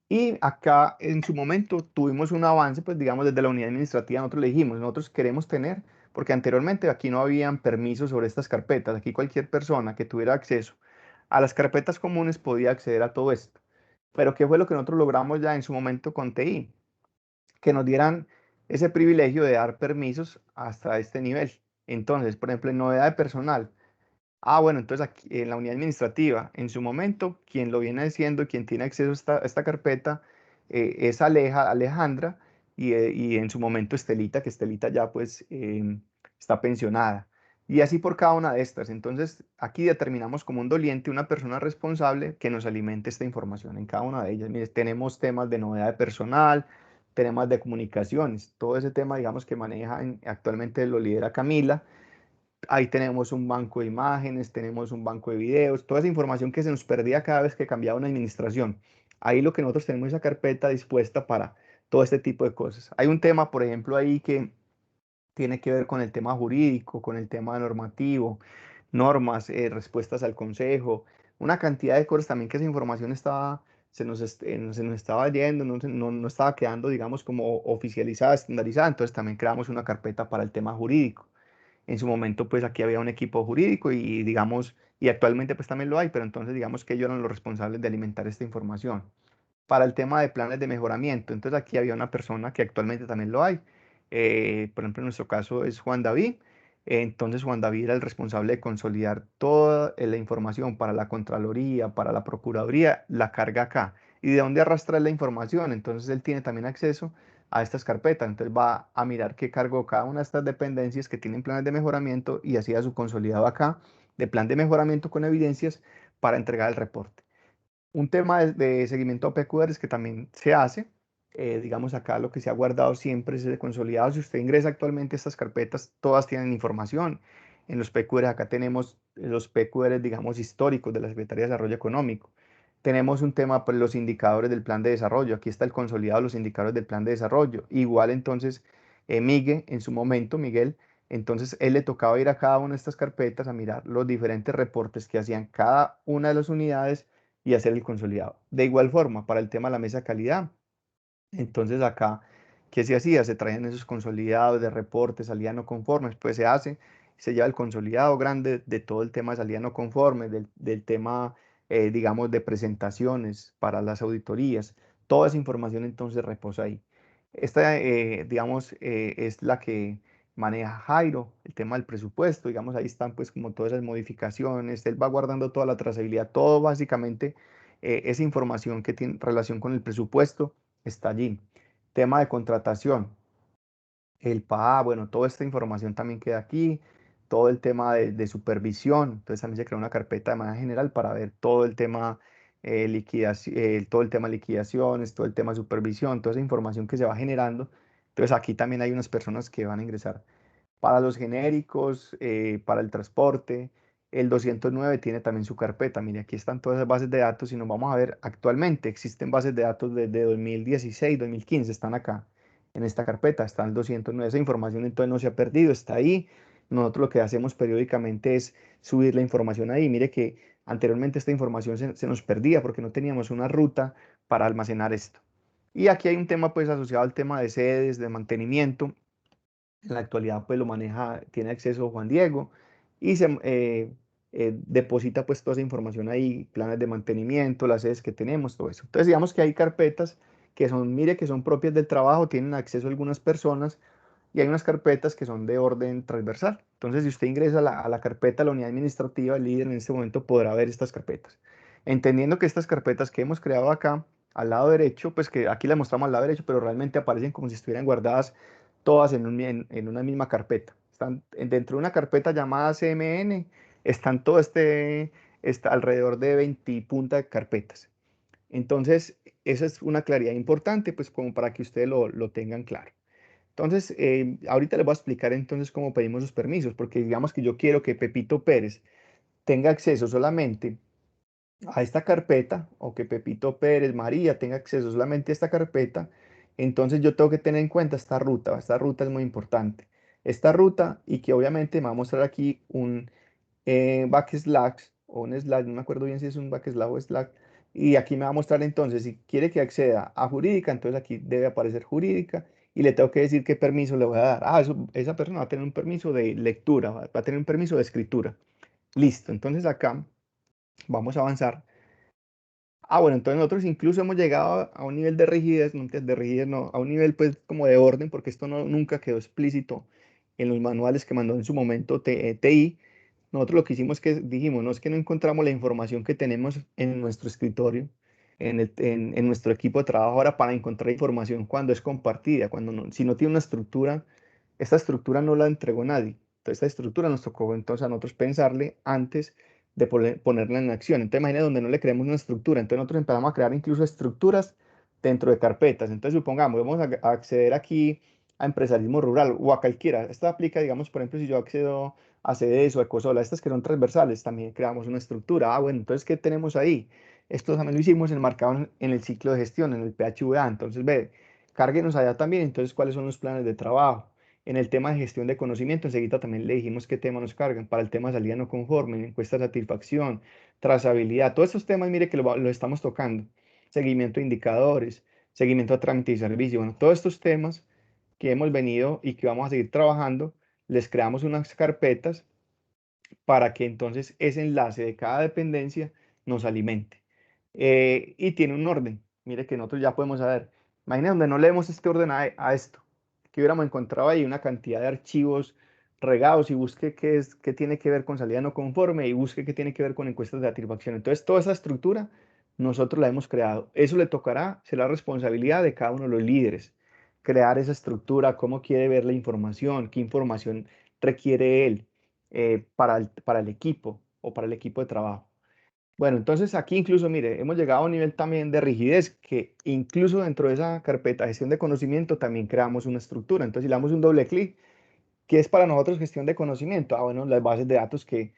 Y acá en su momento tuvimos un avance, pues digamos desde la unidad administrativa nosotros le dijimos, nosotros queremos tener, porque anteriormente aquí no habían permisos sobre estas carpetas, aquí cualquier persona que tuviera acceso a las carpetas comunes podía acceder a todo esto. Pero ¿qué fue lo que nosotros logramos ya en su momento con TI? Que nos dieran ese privilegio de dar permisos hasta este nivel. Entonces, por ejemplo, en novedad de personal, bueno, entonces aquí en la unidad administrativa, en su momento, quien lo viene haciendo, quien tiene acceso a esta carpeta es Alejandra y en su momento Estelita, que Estelita ya pues está pensionada. Y así por cada una de estas. Entonces aquí determinamos como un doliente una persona responsable que nos alimente esta información en cada una de ellas. Mire, tenemos temas de novedad de personal, temas de comunicaciones, todo ese tema digamos que maneja actualmente lo lidera Camila. Ahí tenemos un banco de imágenes, tenemos un banco de videos, toda esa información que se nos perdía cada vez que cambiaba una administración. Ahí lo que nosotros tenemos es esa carpeta dispuesta para todo este tipo de cosas. Hay un tema, por ejemplo, ahí que tiene que ver con el tema jurídico, con el tema normativo, normas, respuestas al consejo, una cantidad de cosas también que esa información estaba, se nos estaba yendo, no estaba quedando, digamos, como oficializada, estandarizada, entonces también creamos una carpeta para el tema jurídico. En su momento, pues aquí había un equipo jurídico y digamos, y actualmente pues también lo hay, pero entonces digamos que ellos eran los responsables de alimentar esta información. Para el tema de planes de mejoramiento, entonces aquí había una persona que actualmente también lo hay. Por ejemplo, en nuestro caso es Juan David. Entonces Juan David era el responsable de consolidar toda la información para la Contraloría, para la Procuraduría, la carga acá. ¿Y de dónde arrastrar la información? Entonces él tiene también acceso a estas carpetas. Entonces va a mirar qué cargó cada una de estas dependencias que tienen planes de mejoramiento y así a su consolidado acá de plan de mejoramiento con evidencias para entregar el reporte. Un tema de seguimiento a PQRs que también se hace, digamos acá lo que se ha guardado siempre es el consolidado. Si usted ingresa actualmente a estas carpetas, todas tienen información. En los PQRs acá tenemos los PQRs, digamos, históricos de la Secretaría de Desarrollo Económico. Tenemos un tema, pues, los indicadores del plan de desarrollo. Aquí está el consolidado de los indicadores del plan de desarrollo. Igual entonces, Miguel, en su momento, Miguel, entonces él le tocaba ir a cada una de estas carpetas a mirar los diferentes reportes que hacían cada una de las unidades y hacer el consolidado. De igual forma, para el tema de la mesa de calidad, entonces acá, ¿qué se hacía? Se traían esos consolidados de reportes, salida no conformes, pues se lleva el consolidado grande de todo el tema de salida no conforme, del tema, digamos, de presentaciones para las auditorías. Toda esa información entonces reposa ahí. Esta, digamos, es la que maneja Jairo, el tema del presupuesto, digamos, ahí están pues como todas esas modificaciones, él va guardando toda la trazabilidad, todo básicamente, esa información que tiene relación con el presupuesto está allí. Tema de contratación, el PA, bueno, toda esta información también queda aquí, todo el tema de supervisión, entonces también se crea una carpeta de manera general para ver todo el tema todo el tema de liquidaciones, todo el tema de supervisión, toda esa información que se va generando. Entonces aquí también hay unas personas que van a ingresar para los genéricos, para el transporte. El 209 tiene también su carpeta. Mire, aquí están todas las bases de datos y nos vamos a ver actualmente. Existen bases de datos desde 2016, 2015, están acá en esta carpeta, está el 209. Esa información entonces no se ha perdido, está ahí. Nosotros lo que hacemos periódicamente es subir la información ahí. Mire que anteriormente esta información se nos perdía porque no teníamos una ruta para almacenar esto. Y aquí hay un tema pues asociado al tema de sedes, de mantenimiento. En la actualidad pues lo maneja, tiene acceso Juan Diego y se deposita pues toda esa información ahí, planes de mantenimiento, las sedes que tenemos, todo eso. Entonces digamos que hay carpetas que son, mire, que son propias del trabajo, tienen acceso a algunas personas y hay unas carpetas que son de orden transversal. Entonces si usted ingresa a la carpeta de la unidad administrativa, el líder en este momento podrá ver estas carpetas. Entendiendo que estas carpetas que hemos creado acá, al lado derecho, pues que aquí las mostramos al lado derecho, pero realmente aparecen como si estuvieran guardadas todas en una misma carpeta. Están dentro de una carpeta llamada CMN, están todo está alrededor de 20 punta de carpetas. Entonces, esa es una claridad importante, pues como para que ustedes lo tengan claro. Entonces, ahorita les voy a explicar entonces cómo pedimos los permisos, porque digamos que yo quiero que Pepito Pérez tenga acceso solamente a esta carpeta, o que Pepito Pérez, María tenga acceso solamente a esta carpeta, entonces yo tengo que tener en cuenta esta ruta. Esta ruta es muy importante. Esta ruta, y que obviamente me va a mostrar aquí un backslash o un slash, no me acuerdo bien si es un backslash o slash, y aquí me va a mostrar entonces si quiere que acceda a jurídica, entonces aquí debe aparecer jurídica y le tengo que decir qué permiso le voy a dar. Esa persona va a tener un permiso de lectura, va a tener un permiso de escritura. Listo, entonces acá vamos a avanzar. Bueno, entonces nosotros incluso hemos llegado a un nivel de rigidez, no, a un nivel pues como de orden, porque esto nunca quedó explícito en los manuales que mandó en su momento TI. Nosotros lo que hicimos es que dijimos, no es que no encontramos la información que tenemos en nuestro escritorio, en nuestro equipo de trabajo ahora para encontrar información cuando es compartida, si no tiene una estructura, esta estructura no la entregó nadie. Entonces esta estructura nos tocó entonces a nosotros pensarle antes de ponerla en acción. Entonces imagínate donde no le creemos una estructura. Entonces nosotros empezamos a crear incluso estructuras dentro de carpetas. Entonces supongamos, vamos a acceder aquí a empresarismo rural o a cualquiera. Esto aplica, digamos, por ejemplo, si yo accedo a CDS o a Ecosola, estas que son transversales, también creamos una estructura. Bueno, entonces, ¿qué tenemos ahí? Esto también lo hicimos enmarcado en el ciclo de gestión, en el PHVA. Entonces, ve, cárguenos allá también. Entonces, ¿cuáles son los planes de trabajo? En el tema de gestión de conocimiento, enseguida también le dijimos qué tema nos cargan. Para el tema de salida no conforme, encuesta de satisfacción, trazabilidad, todos estos temas, mire que lo estamos tocando. Seguimiento de indicadores, seguimiento a trámite y servicio. Bueno, todos estos temas que hemos venido y que vamos a seguir trabajando, les creamos unas carpetas para que entonces ese enlace de cada dependencia nos alimente. Y tiene un orden. Mire que nosotros ya podemos saber. Imagínense donde no leemos este orden a esto, que hubiéramos encontrado ahí una cantidad de archivos regados y busque qué tiene que ver con salida no conforme y busque qué tiene que ver con encuestas de satisfacción. Entonces, toda esa estructura nosotros la hemos creado. Eso le tocará, será responsabilidad de cada uno de los líderes. crear esa estructura, cómo quiere ver la información, qué información requiere él para el equipo o para el equipo de trabajo. Bueno, entonces aquí incluso, mire, hemos llegado a un nivel también de rigidez que incluso dentro de esa carpeta de gestión de conocimiento también creamos una estructura. Entonces, si le damos un doble clic, ¿qué es para nosotros gestión de conocimiento? Ah, bueno, las bases de datos que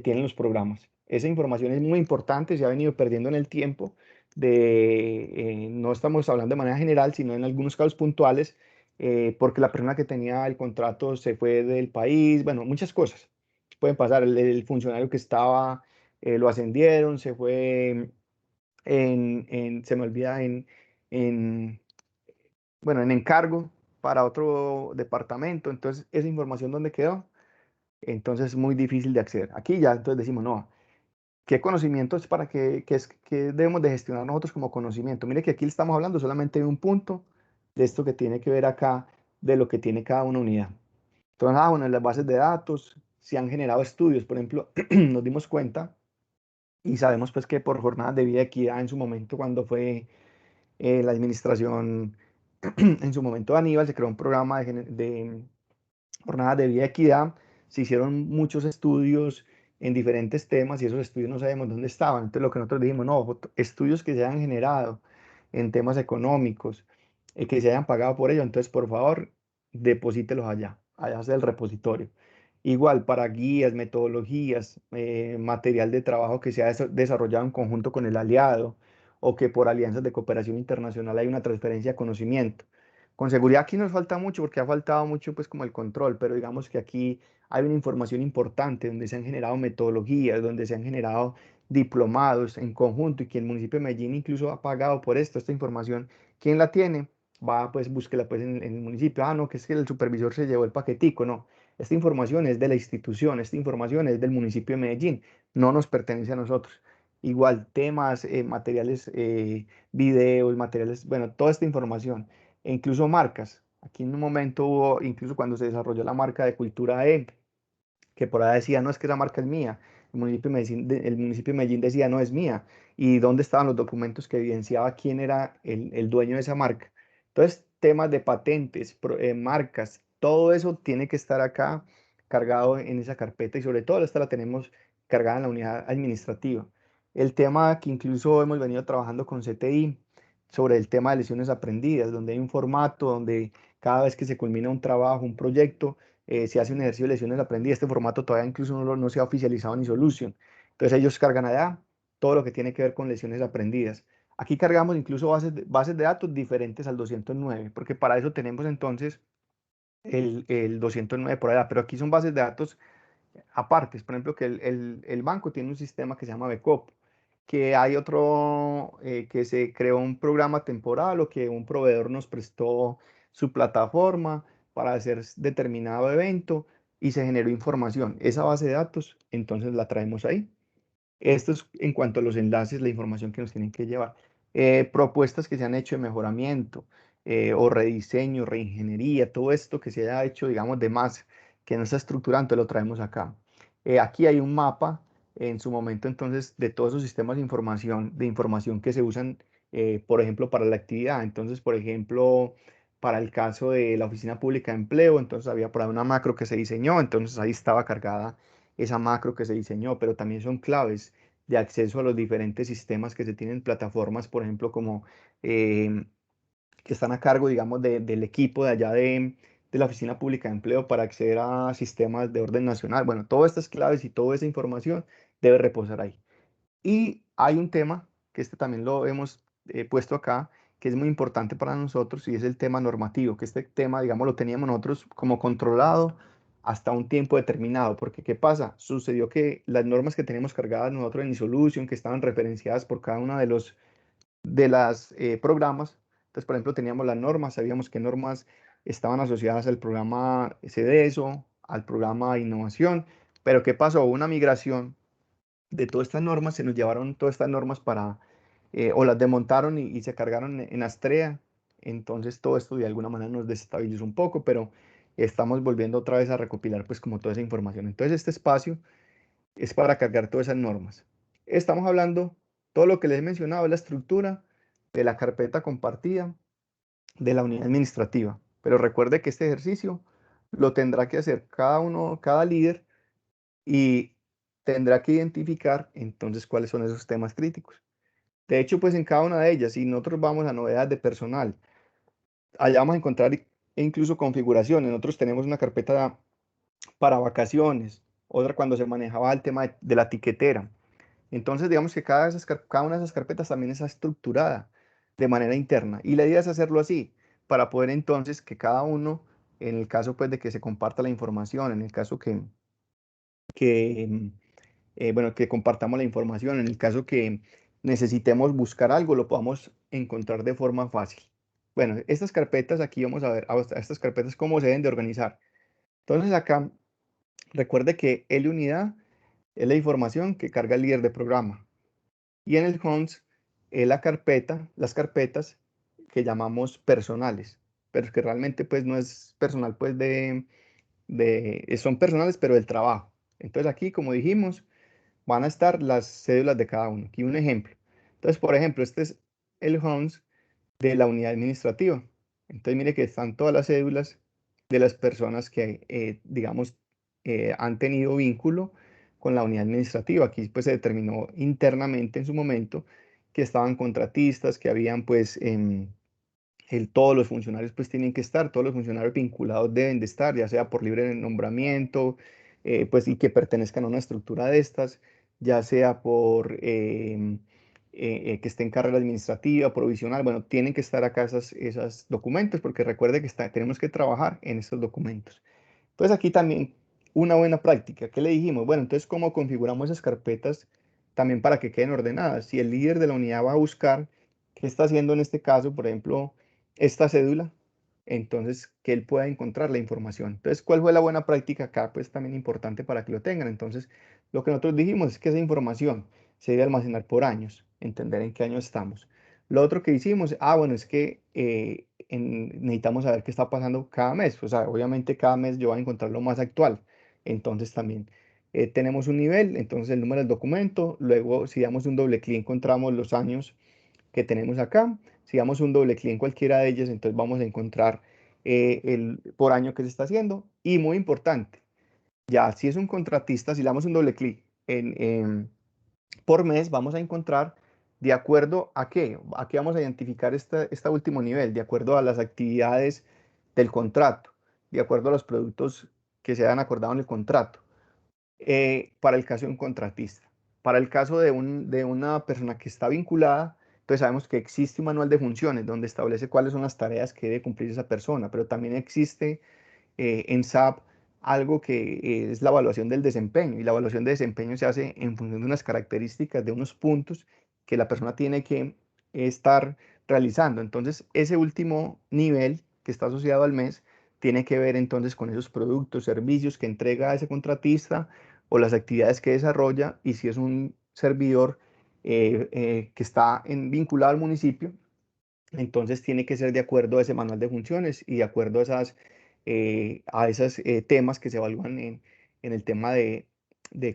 tienen los programas. Esa información es muy importante, se ha venido perdiendo en el tiempo. No estamos hablando de manera general, sino en algunos casos puntuales, porque la persona que tenía el contrato se fue del país, bueno, muchas cosas pueden pasar. El funcionario que estaba, lo ascendieron, se fue se me olvida, en, bueno, en encargo para otro departamento. Entonces, esa información, ¿dónde quedó? Entonces es muy difícil de acceder. Aquí ya entonces decimos, no, ¿qué conocimientos para qué debemos de gestionar nosotros como conocimiento? Mire que aquí le estamos hablando solamente de un punto de esto que tiene que ver acá, de lo que tiene cada una unidad. Entonces, bueno, en las bases de datos se han generado estudios, por ejemplo, nos dimos cuenta y sabemos pues que por jornadas de vida y equidad en su momento, cuando fue la administración, en su momento de Aníbal, se creó un programa de jornadas de vida y equidad, se hicieron muchos estudios en diferentes temas y esos estudios no sabemos dónde estaban. Entonces lo que nosotros dijimos, no, estudios que se hayan generado en temas económicos, que se hayan pagado por ello, entonces por favor, deposítelos allá, allá es el repositorio. Igual para guías, metodologías, material de trabajo que se ha desarrollado en conjunto con el aliado o que por alianzas de cooperación internacional hay una transferencia de conocimiento. Con seguridad aquí nos falta mucho porque ha faltado mucho pues como el control, pero digamos que aquí hay una información importante donde se han generado metodologías, donde se han generado diplomados en conjunto y que el municipio de Medellín incluso ha pagado por esto, esta información. ¿Quién la tiene? Va, pues búsquela pues en el municipio. Ah, no, que es que el supervisor se llevó el paquetico. No, esta información es de la institución, esta información es del municipio de Medellín, no nos pertenece a nosotros. Igual temas, materiales, videos, materiales, bueno, toda esta información e incluso marcas. Aquí en un momento hubo, incluso cuando se desarrolló la marca de Cultura E, que por ahí decía, no, es que esa marca es mía. El municipio de Medellín decía, no, es mía. ¿Y dónde estaban los documentos que evidenciaba quién era el dueño de esa marca? Entonces, temas de patentes, marcas, todo eso tiene que estar acá cargado en esa carpeta y sobre todo esta la tenemos cargada en la unidad administrativa. El tema que incluso hemos venido trabajando con CTI sobre el tema de lecciones aprendidas, donde hay un formato, donde cada vez que se culmina un trabajo, un proyecto, se hace un ejercicio de lecciones aprendidas. Este formato todavía incluso no se ha oficializado ni Solution. Entonces ellos cargan allá todo lo que tiene que ver con lecciones aprendidas. Aquí cargamos incluso bases de datos diferentes al 209, porque para eso tenemos entonces el 209 por allá, pero aquí son bases de datos apartes. Por ejemplo, que el banco tiene un sistema que se llama BECOP, que hay otro, que se creó un programa temporal o que un proveedor nos prestó su plataforma para hacer determinado evento y se generó información. Esa base de datos, entonces la traemos ahí. Esto es en cuanto a los enlaces, la información que nos tienen que llevar. Propuestas que se han hecho de mejoramiento o rediseño, reingeniería, todo esto que se haya hecho, digamos, de más, que no está estructurado, entonces lo traemos acá. Aquí hay un mapa en su momento, entonces, de todos esos sistemas de información que se usan, por ejemplo, para la actividad. Entonces, por ejemplo, para el caso de la Oficina Pública de Empleo, entonces había por ahí una macro que se diseñó, entonces ahí estaba cargada esa macro que se diseñó, pero también son claves de acceso a los diferentes sistemas que se tienen, plataformas, por ejemplo, como que están a cargo, digamos, del equipo de allá de la Oficina Pública de Empleo para acceder a sistemas de orden nacional. Bueno, todas estas claves y toda esa información debe reposar ahí. Y hay un tema, que este también lo hemos puesto acá, que es muy importante para nosotros y es el tema normativo, que este tema, digamos, lo teníamos nosotros como controlado hasta un tiempo determinado, porque ¿qué pasa? Sucedió que las normas que teníamos cargadas nosotros en iSolution, que estaban referenciadas por cada uno de las programas, entonces, por ejemplo, teníamos las normas, sabíamos qué normas estaban asociadas al programa CDESO, al programa de innovación, pero ¿qué pasó? Hubo una migración de todas estas normas, se nos llevaron todas estas normas o las desmontaron y se cargaron en Astrea. Entonces todo esto de alguna manera nos desestabilizó un poco, pero estamos volviendo otra vez a recopilar pues como toda esa información. Entonces este espacio es para cargar todas esas normas. Estamos hablando, todo lo que les he mencionado es la estructura de la carpeta compartida. de la unidad administrativa. Pero recuerde que este ejercicio lo tendrá que hacer cada líder, y tendrá que identificar entonces cuáles son esos temas críticos. De hecho, pues en cada una de ellas, si nosotros vamos a novedades de personal, allá vamos a encontrar incluso configuraciones. Nosotros tenemos una carpeta para vacaciones, otra cuando se manejaba el tema de la tiquetera. Entonces, digamos que cada una de esas carpetas también está estructurada de manera interna. Y la idea es hacerlo así, para poder entonces que cada uno, en el caso pues de que se comparta la información, en el caso que bueno, que compartamos la información, en el caso que necesitemos buscar algo, lo podamos encontrar de forma fácil. Bueno, estas carpetas, aquí vamos a ver a estas carpetas cómo se deben de organizar. Entonces acá, recuerde que L unidad es la información que carga el líder de programa. Y en el homes es las carpetas que llamamos personales, pero que realmente pues no es personal pues son personales pero del trabajo. Entonces aquí, como dijimos, van a estar las cédulas de cada uno. Aquí un ejemplo. Entonces, por ejemplo, este es el homes de la unidad administrativa. Entonces, mire que están todas las cédulas de las personas que, digamos, han tenido vínculo con la unidad administrativa. Aquí pues se determinó internamente en su momento que estaban contratistas, que habían pues todos los funcionarios pues tienen que estar, todos los funcionarios vinculados deben de estar, ya sea por libre nombramiento, pues y que pertenezcan a una estructura de estas, ya sea por que esté en carrera administrativa, provisional, bueno, tienen que estar acá esos documentos, porque recuerde que tenemos que trabajar en estos documentos. Entonces aquí también una buena práctica. ¿Qué le dijimos? Bueno, entonces cómo configuramos esas carpetas también para que queden ordenadas. Si el líder de la unidad va a buscar qué está haciendo en este caso, por ejemplo, esta cédula, entonces que él pueda encontrar la información. Entonces, ¿cuál fue la buena práctica acá? Pues también importante para que lo tengan. Entonces, lo que nosotros dijimos es que esa información se debe almacenar por años, entender en qué año estamos. Lo otro que hicimos, bueno, es que necesitamos saber qué está pasando cada mes. O sea, obviamente cada mes yo voy a encontrar lo más actual. Entonces también tenemos un nivel, entonces el número del documento. Luego, si damos un doble clic, encontramos los años que tenemos acá. Si damos un doble clic en cualquiera de ellas, entonces vamos a encontrar el por año que se está haciendo. Y muy importante, ya si es un contratista, si le damos un doble clic por mes, vamos a encontrar de acuerdo a qué vamos a identificar este último nivel, de acuerdo a las actividades del contrato, de acuerdo a los productos que se hayan acordado en el contrato, para el caso de un contratista. Para el caso de una persona que está vinculada, entonces sabemos que existe un manual de funciones donde establece cuáles son las tareas que debe cumplir esa persona, pero también existe en SAP algo que es la evaluación del desempeño, y la evaluación de desempeño se hace en función de unas características, de unos puntos que la persona tiene que estar realizando. Entonces, ese último nivel que está asociado al mes tiene que ver entonces con esos productos, servicios que entrega a ese contratista o las actividades que desarrolla, y si es un servidor que está vinculado al municipio, entonces tiene que ser de acuerdo a ese manual de funciones y de acuerdo a esos temas que se evalúan en el tema de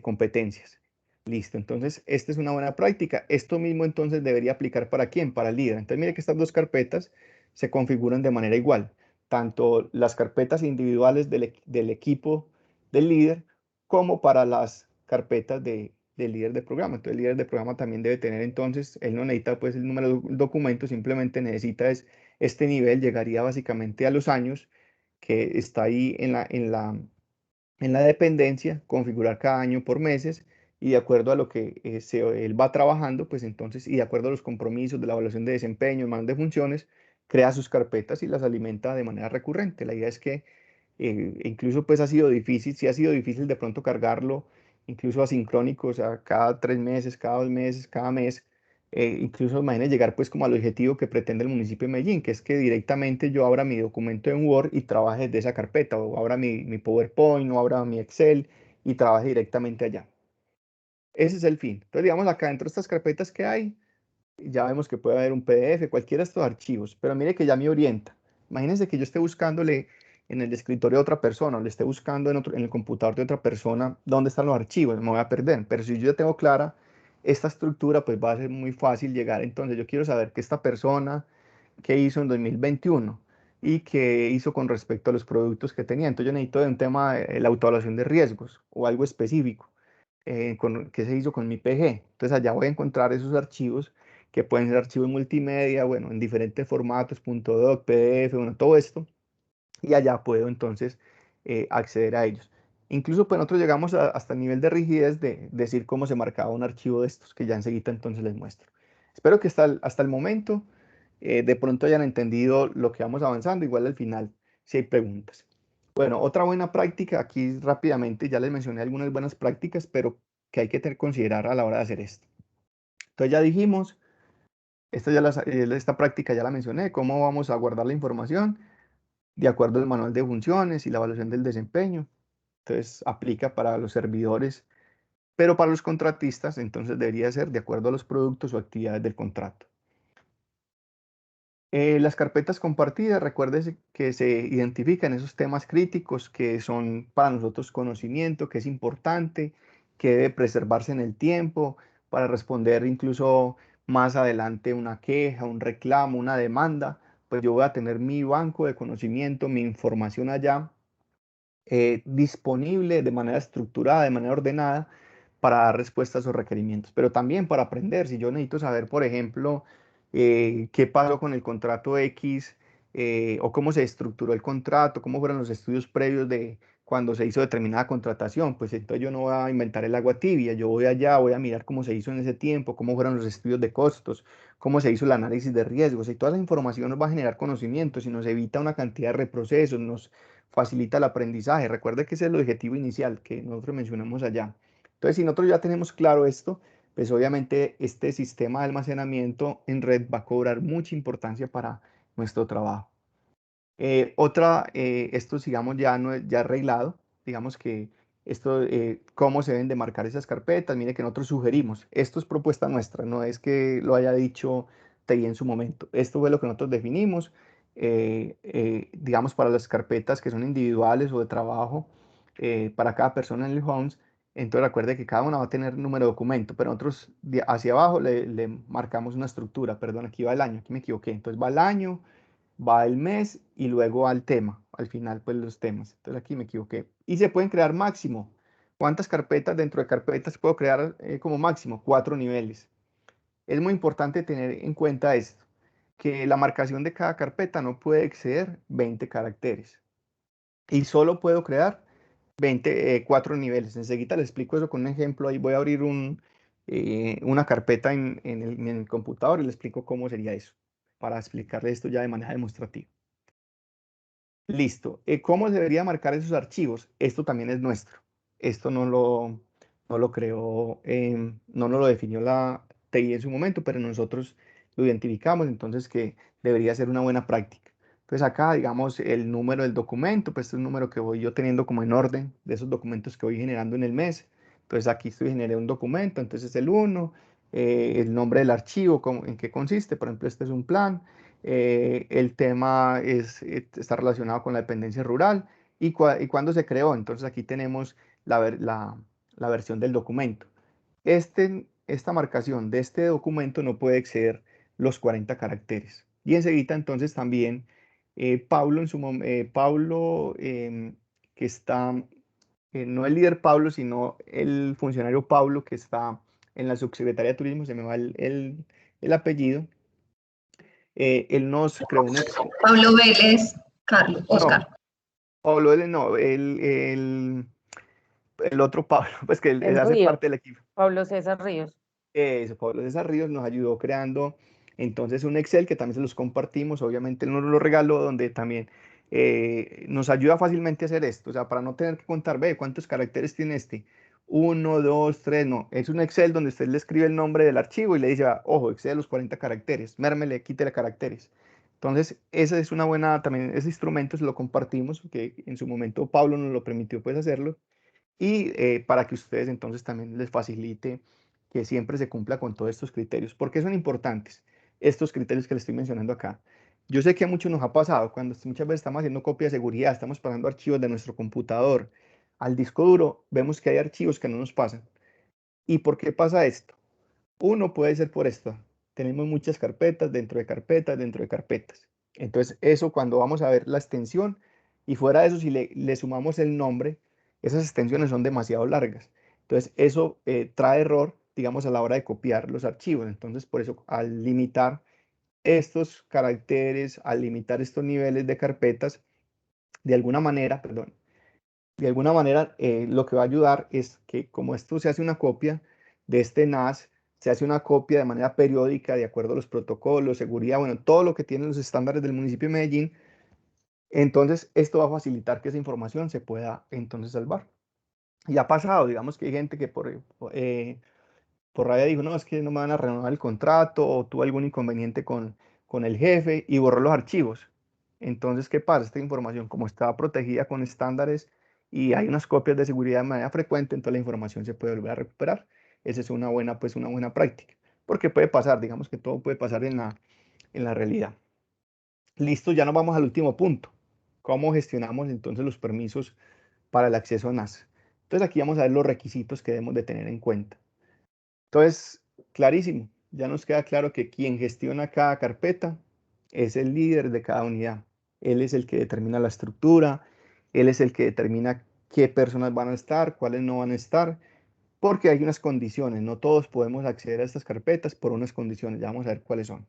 competencias. Listo, entonces esta es una buena práctica. Esto mismo entonces debería aplicar ¿para quién? Para el líder. Entonces mire que estas dos carpetas se configuran de manera igual. Tanto las carpetas individuales del equipo del líder como para las carpetas del líder de programa. Entonces el líder de programa también debe tener, entonces, él no necesita pues el número del documento, simplemente necesita este nivel, llegaría básicamente a los años que está ahí en la dependencia, configurar cada año por meses, y de acuerdo a lo que él va trabajando, pues entonces, y de acuerdo a los compromisos de la evaluación de desempeño, el manual de funciones, crea sus carpetas y las alimenta de manera recurrente. La idea es que incluso pues ha sido difícil, sí ha sido difícil de pronto cargarlo, incluso asincrónico, o sea, cada 3 meses, cada 2 meses, cada mes, incluso imagínense llegar pues como al objetivo que pretende el municipio de Medellín, que es que directamente yo abra mi documento en Word y trabaje desde esa carpeta, o abra mi PowerPoint, o abra mi Excel y trabaje directamente allá. Ese es el fin. Entonces, digamos, acá dentro de estas carpetas que hay, ya vemos que puede haber un PDF, cualquiera de estos archivos, pero mire que ya me orienta. Imagínense que yo esté buscándole en el escritorio de otra persona, o le esté buscando en el computador de otra persona dónde están los archivos, me voy a perder. Pero si yo ya tengo clara esta estructura, pues va a ser muy fácil llegar. Entonces yo quiero saber que esta persona qué hizo en 2021 y qué hizo con respecto a los productos que tenía. Entonces yo necesito de un tema de la autoevaluación de riesgos o algo específico qué se hizo con mi PG. Entonces allá voy a encontrar esos archivos que pueden ser archivos multimedia, bueno, en diferentes formatos, .doc, PDF, bueno, todo esto, y allá puedo entonces acceder a ellos. Incluso pues nosotros llegamos hasta el nivel de rigidez de decir cómo se marcaba un archivo de estos, que ya enseguida entonces les muestro. Espero que hasta el momento de pronto hayan entendido lo que vamos avanzando, igual al final si hay preguntas. Bueno, otra buena práctica, aquí rápidamente ya les mencioné algunas buenas prácticas, pero que hay que considerar a la hora de hacer esto. Entonces ya dijimos, esta práctica ya la mencioné, cómo vamos a guardar la información de acuerdo al manual de funciones y la evaluación del desempeño. Entonces aplica para los servidores, pero para los contratistas entonces debería ser de acuerdo a los productos o actividades del contrato. Las carpetas compartidas, recuérdese que se identifican esos temas críticos que son para nosotros conocimiento, que es importante, que debe preservarse en el tiempo para responder incluso más adelante una queja, un reclamo, una demanda. Pues yo voy a tener mi banco de conocimiento, mi información allá disponible de manera estructurada, de manera ordenada, para dar respuesta a esos requerimientos, pero también para aprender. Si yo necesito saber, por ejemplo, qué pasó con el contrato X o cómo se estructuró el contrato, cómo fueron los estudios previos de cuando se hizo determinada contratación, pues entonces yo no voy a inventar el agua tibia, yo voy allá, voy a mirar cómo se hizo en ese tiempo, cómo fueron los estudios de costos, cómo se hizo el análisis de riesgos, y toda esa información nos va a generar conocimientos y nos evita una cantidad de reprocesos, nos facilita el aprendizaje. Recuerde que ese es el objetivo inicial que nosotros mencionamos allá. Entonces, si nosotros ya tenemos claro esto, pues obviamente este sistema de almacenamiento en red va a cobrar mucha importancia para nuestro trabajo. Esto digamos ya, no es, ya arreglado, digamos que esto, cómo se deben de marcar esas carpetas, mire que nosotros sugerimos, esto es propuesta nuestra, no es que lo haya dicho TI en su momento, esto fue lo que nosotros definimos, digamos para las carpetas que son individuales o de trabajo, para cada persona en el Homes, entonces recuerde que cada una va a tener número de documento, pero nosotros hacia abajo le marcamos una estructura, perdón, aquí va el año, aquí me equivoqué, entonces va el año, va el mes y luego al tema, al final pues los temas. Entonces aquí me equivoqué. Y se pueden crear máximo. ¿Cuántas carpetas dentro de carpetas puedo crear como máximo? 4 niveles. Es muy importante tener en cuenta esto, que la marcación de cada carpeta no puede exceder 20 caracteres. Y solo puedo crear 4 niveles. Enseguida les explico eso con un ejemplo. Ahí voy a abrir una carpeta en el computador y les explico cómo sería eso, para explicarles esto ya de manera demostrativa. Listo. ¿Cómo se debería marcar esos archivos? Esto también es nuestro. Esto no lo creó, no nos lo definió la TI en su momento, pero nosotros lo identificamos, entonces que debería ser una buena práctica. Entonces acá, digamos, el número del documento, pues este es un número que voy yo teniendo como en orden de esos documentos que voy generando en el mes. Entonces aquí generé un documento, entonces el 1, el nombre del archivo, en qué consiste, por ejemplo, este es un plan. El tema está relacionado con la dependencia rural y cuándo se creó. Entonces aquí tenemos la versión del documento. Esta marcación de este documento no puede exceder los 40 caracteres. Y enseguida entonces también Pablo, Pablo que está, no el líder Pablo, sino el funcionario Pablo que está en la subsecretaría de Turismo, se me va el apellido. Él nos creó un Excel. Pablo Vélez, Carlos, Oscar. No, Pablo, no, el otro Pablo, pues que él hace parte del equipo. Pablo César Ríos. Eso, Pablo César Ríos nos ayudó creando entonces un Excel que también se los compartimos, obviamente él nos lo regaló, donde también nos ayuda fácilmente a hacer esto, o sea, para no tener que contar, ve, ¿cuántos caracteres tiene este? 1, 2, 3, no, es un Excel donde usted le escribe el nombre del archivo y le dice, ojo, excede los 40 caracteres, mérmele, quítele caracteres. Entonces, esa es una buena, también ese instrumento se lo compartimos, que en su momento Pablo nos lo permitió pues hacerlo, y para que ustedes entonces también les facilite que siempre se cumpla con todos estos criterios. ¿Por qué son importantes estos criterios que les estoy mencionando acá? Yo sé que a muchos nos ha pasado, cuando muchas veces estamos haciendo copia de seguridad, estamos pasando archivos de nuestro computador al disco duro, vemos que hay archivos que no nos pasan. ¿Y por qué pasa esto? Uno puede ser por esto, tenemos muchas carpetas dentro de carpetas dentro de carpetas. Entonces, eso cuando vamos a ver la extensión, y fuera de eso, si le sumamos el nombre, esas extensiones son demasiado largas. Entonces, eso trae error, digamos, a la hora de copiar los archivos. Entonces, por eso, al limitar estos caracteres, al limitar estos niveles de carpetas, de alguna manera, perdón, de alguna manera lo que va a ayudar es que como esto se hace una copia de este NAS, se hace una copia de manera periódica de acuerdo a los protocolos, seguridad, bueno, todo lo que tienen los estándares del municipio de Medellín, entonces esto va a facilitar que esa información se pueda entonces salvar. Y ha pasado, digamos que hay gente que por rabia dijo, no, es que no me van a renovar el contrato o tuvo algún inconveniente con el jefe y borró los archivos. Entonces, ¿qué pasa? Esta información, como está protegida con estándares y hay unas copias de seguridad de manera frecuente, entonces la información se puede volver a recuperar. Esa es pues, una buena práctica, porque puede pasar, digamos que todo puede pasar en la realidad. Listo, ya nos vamos al último punto. ¿Cómo gestionamos entonces los permisos para el acceso a NAS? Entonces aquí vamos a ver los requisitos que debemos de tener en cuenta. Entonces, clarísimo, ya nos queda claro que quien gestiona cada carpeta es el líder de cada unidad. Él es el que determina la estructura, él es el que determina qué personas van a estar, cuáles no van a estar, porque hay unas condiciones, no todos podemos acceder a estas carpetas por unas condiciones, ya vamos a ver cuáles son.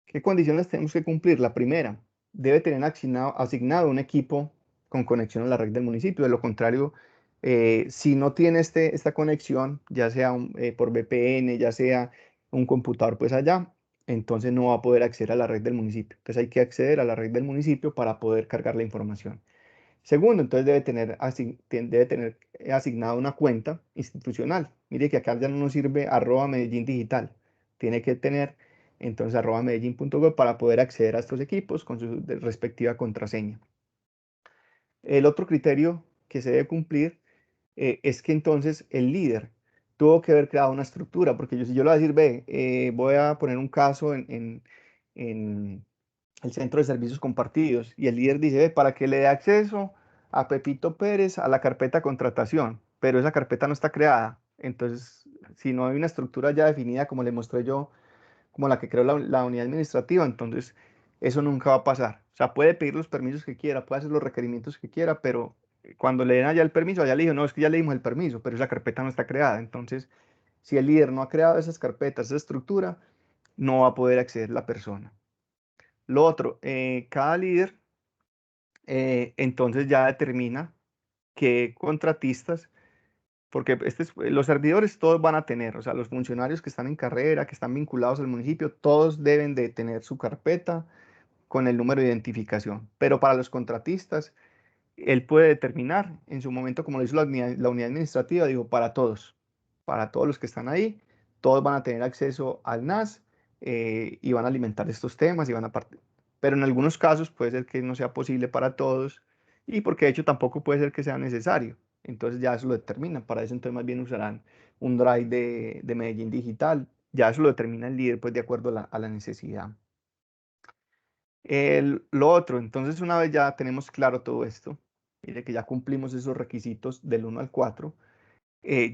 ¿Qué condiciones tenemos que cumplir? La primera, debe tener asignado un equipo con conexión a la red del municipio. De lo contrario, si no tiene esta conexión, ya sea por VPN, ya sea un computador pues allá, entonces no va a poder acceder a la red del municipio. Entonces hay que acceder a la red del municipio para poder cargar la información. Segundo, entonces debe tener asignada una cuenta institucional. Mire que acá ya no nos sirve @Medellín Digital. Tiene que tener entonces @medellin.gov para poder acceder a estos equipos con su respectiva contraseña. El otro criterio que se debe cumplir es que entonces el líder tuvo que haber creado una estructura, porque si yo le voy a decir, ve, voy a poner un caso en el centro de servicios compartidos y el líder dice, ve, para que le dé acceso a Pepito Pérez a la carpeta contratación, pero esa carpeta no está creada. Entonces, si no hay una estructura ya definida, como le mostré yo, como la que creó la unidad administrativa, entonces eso nunca va a pasar. O sea, puede pedir los permisos que quiera, puede hacer los requerimientos que quiera, pero cuando le den allá el permiso, allá le dijo, no, es que ya le dimos el permiso, pero esa carpeta no está creada. Entonces, si el líder no ha creado esas carpetas, esa estructura, no va a poder acceder la persona. Lo otro, cada líder entonces ya determina qué contratistas, porque los servidores todos van a tener, o sea, los funcionarios que están en carrera, que están vinculados al municipio, todos deben de tener su carpeta con el número de identificación. Pero para los contratistas, él puede determinar en su momento, como lo hizo la unidad administrativa, digo, para todos los que están ahí, todos van a tener acceso al NAS y van a alimentar estos temas y van a partir. Pero en algunos casos puede ser que no sea posible para todos y porque de hecho tampoco puede ser que sea necesario. Entonces ya eso lo determinan. Para eso entonces más bien usarán un drive de Medellín Digital. Ya eso lo determina el líder pues de acuerdo a la necesidad. Lo otro, entonces una vez ya tenemos claro todo esto, mire que ya cumplimos esos requisitos del 1 al 4,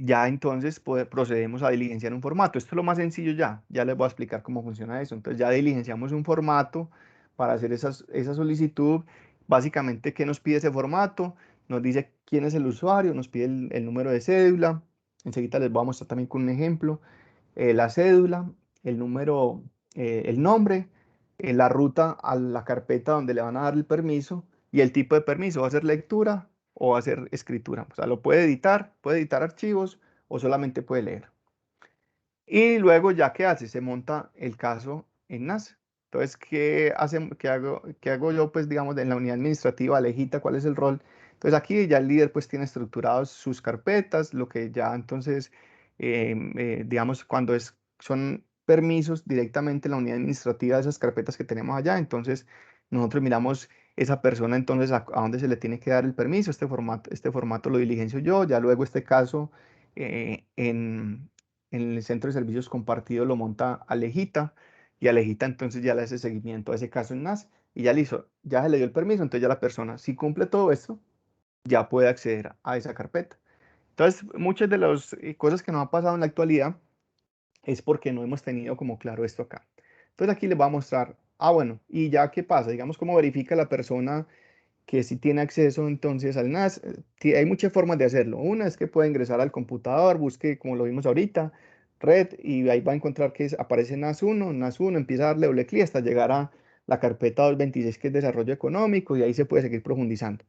ya entonces procedemos a diligenciar un formato. Esto es lo más sencillo ya les voy a explicar cómo funciona eso. Entonces ya diligenciamos un formato para hacer esa solicitud. Básicamente, ¿qué nos pide ese formato? Nos dice quién es el usuario, nos pide el número de cédula. Enseguida les voy a mostrar también con un ejemplo. La cédula, el número, el nombre, la ruta a la carpeta donde le van a dar el permiso y el tipo de permiso. ¿Va a ser lectura o va a ser escritura? O sea, lo puede editar archivos o solamente puede leer. Y luego ya ¿qué hace? Se monta el caso en NAS. Entonces, qué hago yo? Pues digamos, en la unidad administrativa, Alejita, ¿cuál es el rol? Entonces aquí ya el líder pues tiene estructurados sus carpetas, lo que ya entonces, digamos, cuando son permisos directamente en la unidad administrativa de esas carpetas que tenemos allá, entonces nosotros miramos esa persona entonces a dónde se le tiene que dar el permiso, este formato lo diligencio yo, ya luego este caso en el centro de servicios compartido lo monta Alejita y Alejita entonces ya le hace seguimiento a ese caso en NAS y ya listo, ya se le dio el permiso, entonces ya la persona, si cumple todo esto, ya puede acceder a esa carpeta. Entonces, muchas de las cosas que nos han pasado en la actualidad es porque no hemos tenido como claro esto acá. Entonces aquí les voy a mostrar, bueno, y ya qué pasa, digamos, cómo verifica la persona que si tiene acceso entonces al NAS. Hay muchas formas de hacerlo. Una es que puede ingresar al computador, busque, como lo vimos ahorita, red, y ahí va a encontrar que aparece NAS 1, empieza a darle doble clic hasta llegar a la carpeta 226, que es desarrollo económico, y ahí se puede seguir profundizando.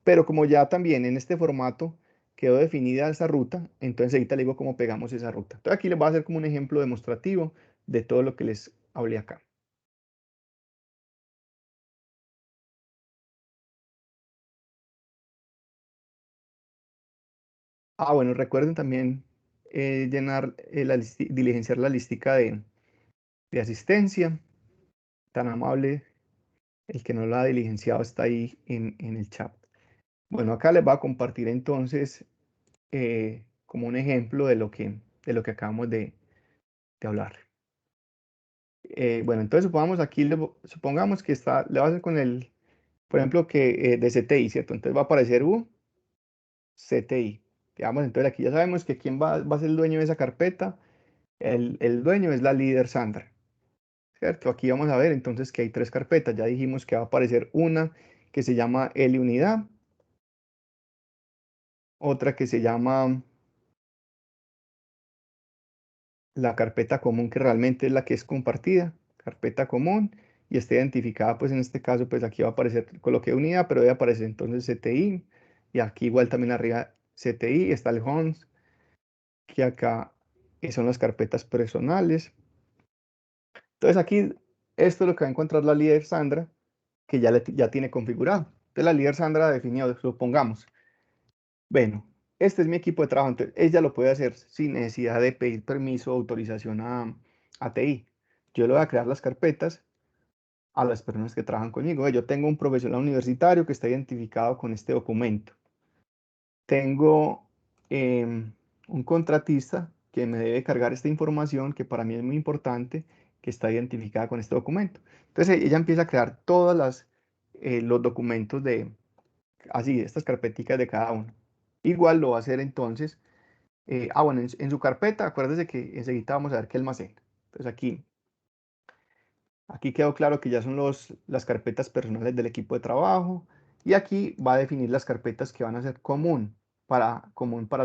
Pero como ya también en este formato quedó definida esa ruta, entonces ahorita le digo cómo pegamos esa ruta. Entonces aquí les voy a hacer como un ejemplo demostrativo de todo lo que les hablé acá. Bueno, recuerden también llenar, diligenciar la listica de asistencia. Tan amable, el que no la ha diligenciado está ahí en el chat. Bueno, acá les voy a compartir entonces como un ejemplo de lo que acabamos de hablar. Bueno, entonces supongamos que le va a hacer con el, por ejemplo, que de CTI, ¿cierto? Entonces va a aparecer CTI. Digamos, entonces aquí ya sabemos que quién va a ser el dueño de esa carpeta. El dueño es la líder Sandra, ¿cierto? Aquí vamos a ver entonces que hay 3 carpetas. Ya dijimos que va a aparecer una que se llama L unidad, otra que se llama la carpeta común, que realmente es la que es compartida, carpeta común, y está identificada, pues en este caso, pues aquí va a aparecer, coloqué unidad, pero debe aparecer entonces CTI, y aquí igual también arriba CTI, está el homes, que acá son las carpetas personales. Entonces aquí, esto es lo que va a encontrar la líder Sandra, que ya tiene configurado. Entonces la líder Sandra definió, supongamos, bueno, este es mi equipo de trabajo, entonces ella lo puede hacer sin necesidad de pedir permiso o autorización a TI. Yo le voy a crear las carpetas a las personas que trabajan conmigo. Yo tengo un profesional universitario que está identificado con este documento. Tengo un contratista que me debe cargar esta información, que para mí es muy importante, que está identificada con este documento. Entonces ella empieza a crear todos los documentos así, estas carpeticas de cada uno. Igual lo va a hacer entonces. Bueno, en su carpeta, acuérdese que enseguida vamos a ver qué almacena. Entonces aquí quedó claro que ya son las carpetas personales del equipo de trabajo. Y aquí va a definir las carpetas que van a ser común para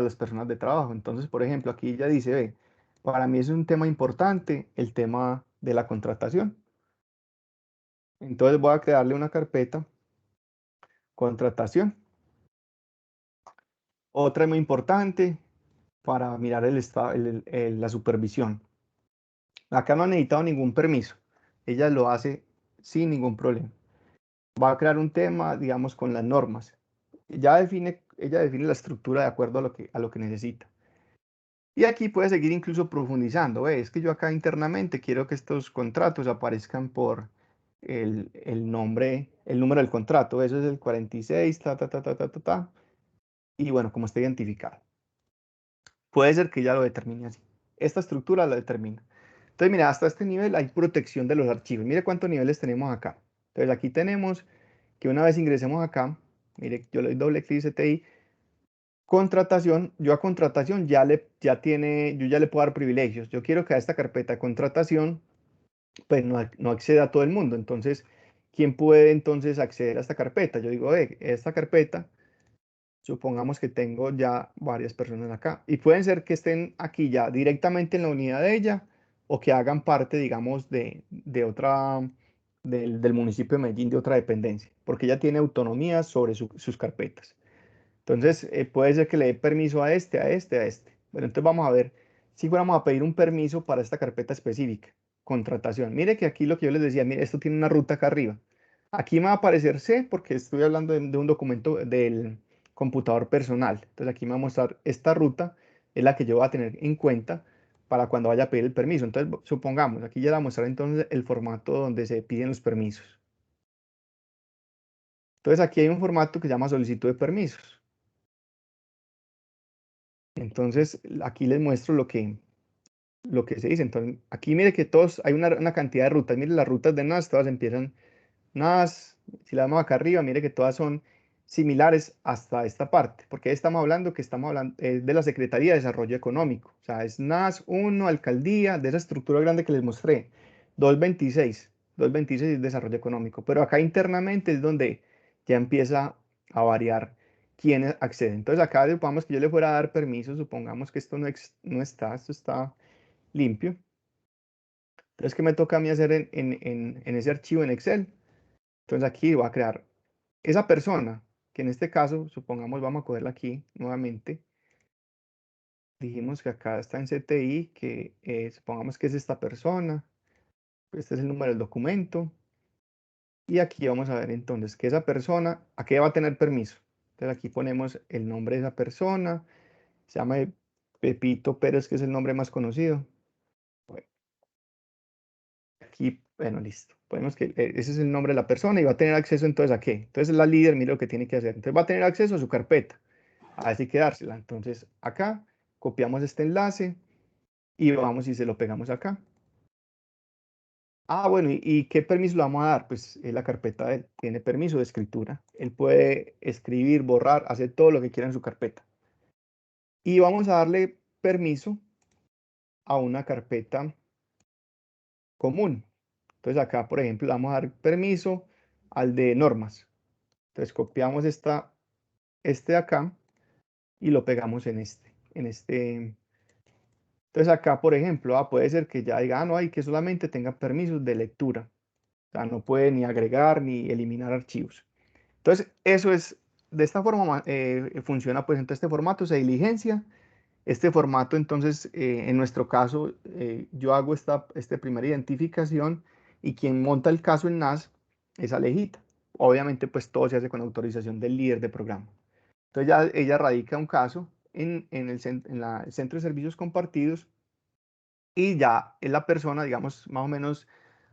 las personas de trabajo. Entonces, por ejemplo, aquí ya dice, ve, para mí es un tema importante el tema de la contratación. Entonces voy a crearle una carpeta, contratación. Otra muy importante para mirar el estado, la supervisión. Acá no ha necesitado ningún permiso. Ella lo hace sin ningún problema. Va a crear un tema, digamos, con las normas. Ella define la estructura de acuerdo a lo que necesita. Y aquí puede seguir incluso profundizando. Es que yo acá internamente quiero que estos contratos aparezcan por el nombre, el número del contrato. Eso es el 46, ta. Y bueno, como está identificado. Puede ser que ya lo determine así. Esta estructura la determina. Entonces, mira, hasta este nivel hay protección de los archivos. Mire cuántos niveles tenemos acá. Entonces, aquí tenemos que una vez ingresemos acá, mire, yo le doy doble clic CTI, contratación, yo a contratación yo ya le puedo dar privilegios. Yo quiero que a esta carpeta de contratación, pues no acceda a todo el mundo. Entonces, ¿quién puede entonces acceder a esta carpeta? Yo digo, esta carpeta, supongamos que tengo ya varias personas acá y pueden ser que estén aquí ya directamente en la unidad de ella o que hagan parte, digamos, de otra, del municipio de Medellín, de otra dependencia, porque ella tiene autonomía sobre sus carpetas. Entonces, puede ser que le dé permiso a este. Bueno, entonces vamos a ver si fuéramos a pedir un permiso para esta carpeta específica, contratación. Mire que aquí lo que yo les decía, mire, esto tiene una ruta acá arriba. Aquí me va a aparecer C porque estoy hablando de un documento del computador personal. Entonces aquí me va a mostrar esta ruta, es la que yo voy a tener en cuenta para cuando vaya a pedir el permiso. Entonces, supongamos, aquí ya le voy a mostrar entonces el formato donde se piden los permisos. Entonces aquí hay un formato que se llama solicitud de permisos. Entonces, aquí les muestro lo que se dice. Entonces, aquí mire que todos, hay una cantidad de rutas. Mire las rutas de NAS, todas empiezan NAS. Si la vemos acá arriba, mire que todas son similares hasta esta parte. Porque estamos hablando de la Secretaría de Desarrollo Económico. O sea, es NAS 1, alcaldía, de esa estructura grande que les mostré. 226. 226 es desarrollo económico, pero acá internamente es donde ya empieza a variar quiénes acceden. Entonces acá supongamos que yo le fuera a dar permiso, supongamos que esto no está, esto está limpio. Entonces, ¿qué me toca a mí hacer en ese archivo en Excel? Entonces aquí voy a crear esa persona, que en este caso, supongamos, vamos a cogerla aquí nuevamente. Dijimos que acá está en CTI, que supongamos que es esta persona. Este es el número del documento. Y aquí vamos a ver entonces que esa persona, ¿a qué va a tener permiso? Entonces aquí ponemos el nombre de esa persona. Se llama Pepito Pérez, que es el nombre más conocido. Bueno, aquí, bueno, listo. Ponemos que ese es el nombre de la persona y va a tener acceso entonces a qué. Entonces la líder, mire lo que tiene que hacer. Entonces va a tener acceso a su carpeta. Así que dársela. Entonces acá copiamos este enlace y vamos y se lo pegamos acá. Ah, bueno, ¿y qué permiso le vamos a dar? Pues la carpeta de él tiene permiso de escritura. Él puede escribir, borrar, hacer todo lo que quiera en su carpeta. Y vamos a darle permiso a una carpeta común. Entonces acá, por ejemplo, le vamos a dar permiso al de normas. Entonces copiamos este de acá y lo pegamos en este. Entonces acá, por ejemplo, puede ser que ya diga, no, hay que solamente tenga permisos de lectura. O sea, no puede ni agregar ni eliminar archivos. Entonces, eso es, de esta forma funciona, pues, entonces este formato se diligencia. Este formato, entonces, en nuestro caso, yo hago esta primera identificación y quien monta el caso en NAS es Alejita. Obviamente, pues, todo se hace con autorización del líder de programa. Entonces, ya ella radica un caso en el Centro de Servicios Compartidos y ya es la persona, digamos, más o menos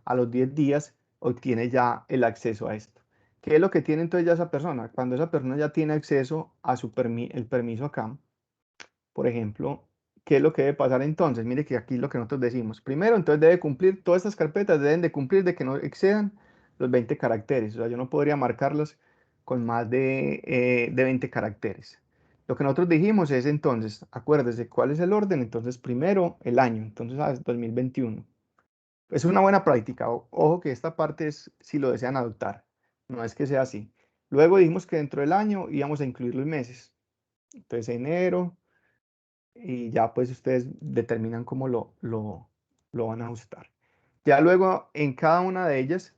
a los 10 días obtiene ya el acceso a esto. ¿Qué es lo que tiene entonces ya esa persona? Cuando esa persona ya tiene acceso a el permiso acá, por ejemplo, ¿qué es lo que debe pasar entonces? Mire que aquí es lo que nosotros decimos. Primero, entonces debe cumplir, todas estas carpetas deben de cumplir de que no excedan los 20 caracteres. O sea, yo no podría marcarlas con más de 20 caracteres. Lo que nosotros dijimos es entonces, acuérdese cuál es el orden. Entonces, primero el año, entonces, 2021. Es una buena práctica. Ojo que esta parte es si lo desean adoptar. No es que sea así. Luego dijimos que dentro del año íbamos a incluir los meses. Entonces, enero, y ya pues ustedes determinan cómo lo van a ajustar. Ya luego en cada una de ellas